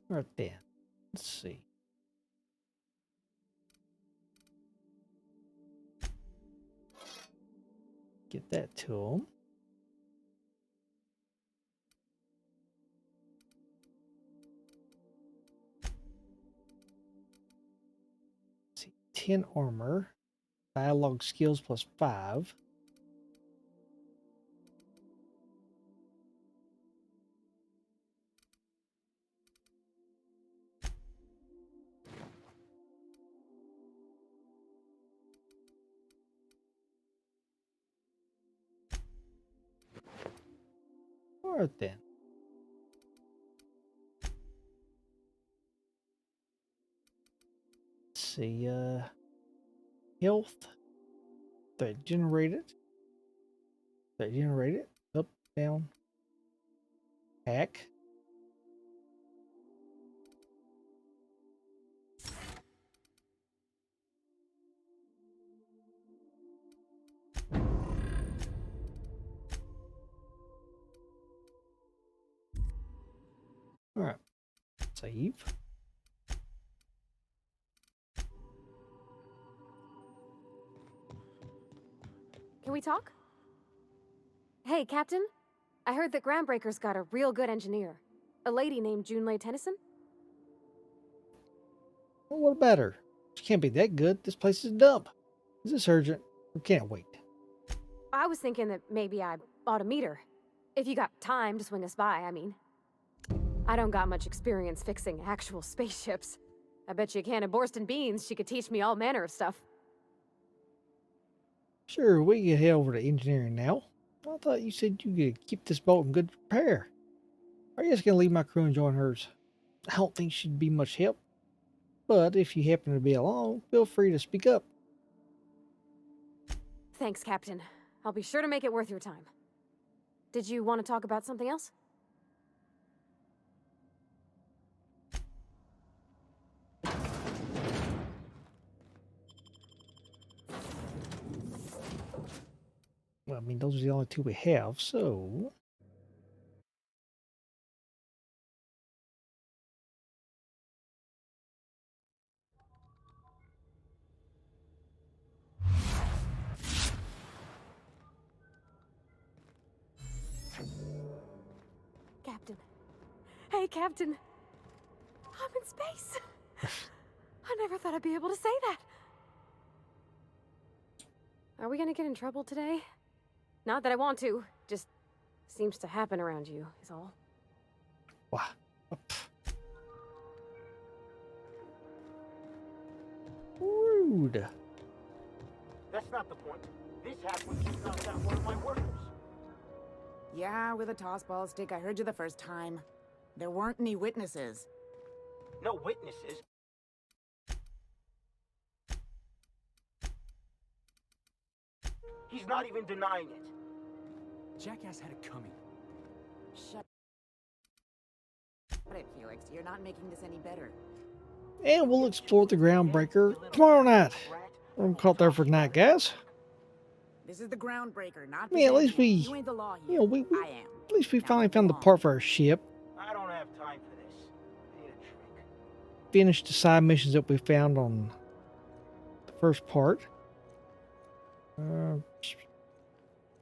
Speaker 2: Right then, let's see. Get that to him. Let's see, 10 armor, dialogue skills plus 5. Alright then. Let's see, health. That generated. Up, down. Hack. Alright. Save.
Speaker 3: Can we talk? Hey, Captain. I heard that Groundbreaker's got a real good engineer. A lady named Junlei Tennyson.
Speaker 2: Well, what about her? She can't be that good. This place is a dump. Is this urgent? We can't wait.
Speaker 3: I was thinking that maybe I ought to meet her. If you got time to swing us by, I mean. I don't got much experience fixing actual spaceships. I bet you a can of Borston beans she could teach me all manner of stuff.
Speaker 2: Sure, we can head over to engineering now. I thought you said you could keep this boat in good repair. Are you just going to leave my crew and join hers? I don't think she'd be much help. But if you happen to be along, feel free to speak up.
Speaker 3: Thanks, Captain. I'll be sure to make it worth your time. Did you want to talk about something else?
Speaker 2: Well, I mean, those are the only two we have, so...
Speaker 3: Captain. Hey, Captain. I'm in space. I never thought I'd be able to say that. Are we gonna get in trouble today? Not that I want to, just seems to happen around you, is all.
Speaker 2: Wow. Rude.
Speaker 19: That's not the point. This happened when you knocked out one of my workers.
Speaker 20: Yeah, with a tossball stick. I heard you the first time. There weren't any witnesses.
Speaker 19: No witnesses? He's not even denying it.
Speaker 21: Jackass had it coming.
Speaker 20: Shut it, Felix. You're not making this any better.
Speaker 2: And we'll explore the Groundbreaker tomorrow night. We're caught there for tonight, guys.
Speaker 20: This is the Groundbreaker, not
Speaker 2: I mean, at least we,
Speaker 20: you ain't the law here.
Speaker 2: you know, we
Speaker 20: I am.
Speaker 2: at least we finally found the part for our ship.
Speaker 19: I don't have time for this. I need a drink.
Speaker 2: Finished the side missions that we found on the first part.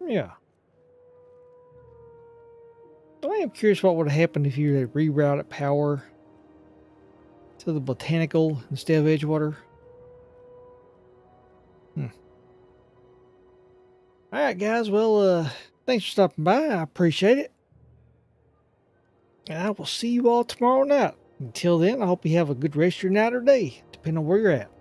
Speaker 2: Yeah. I am curious what would have happened if you had rerouted power to the Botanical instead of Edgewater. Alright guys, well thanks for stopping by. I appreciate it. And I will see you all tomorrow night. Until then, I hope you have a good rest of your night or day, depending on where you're at.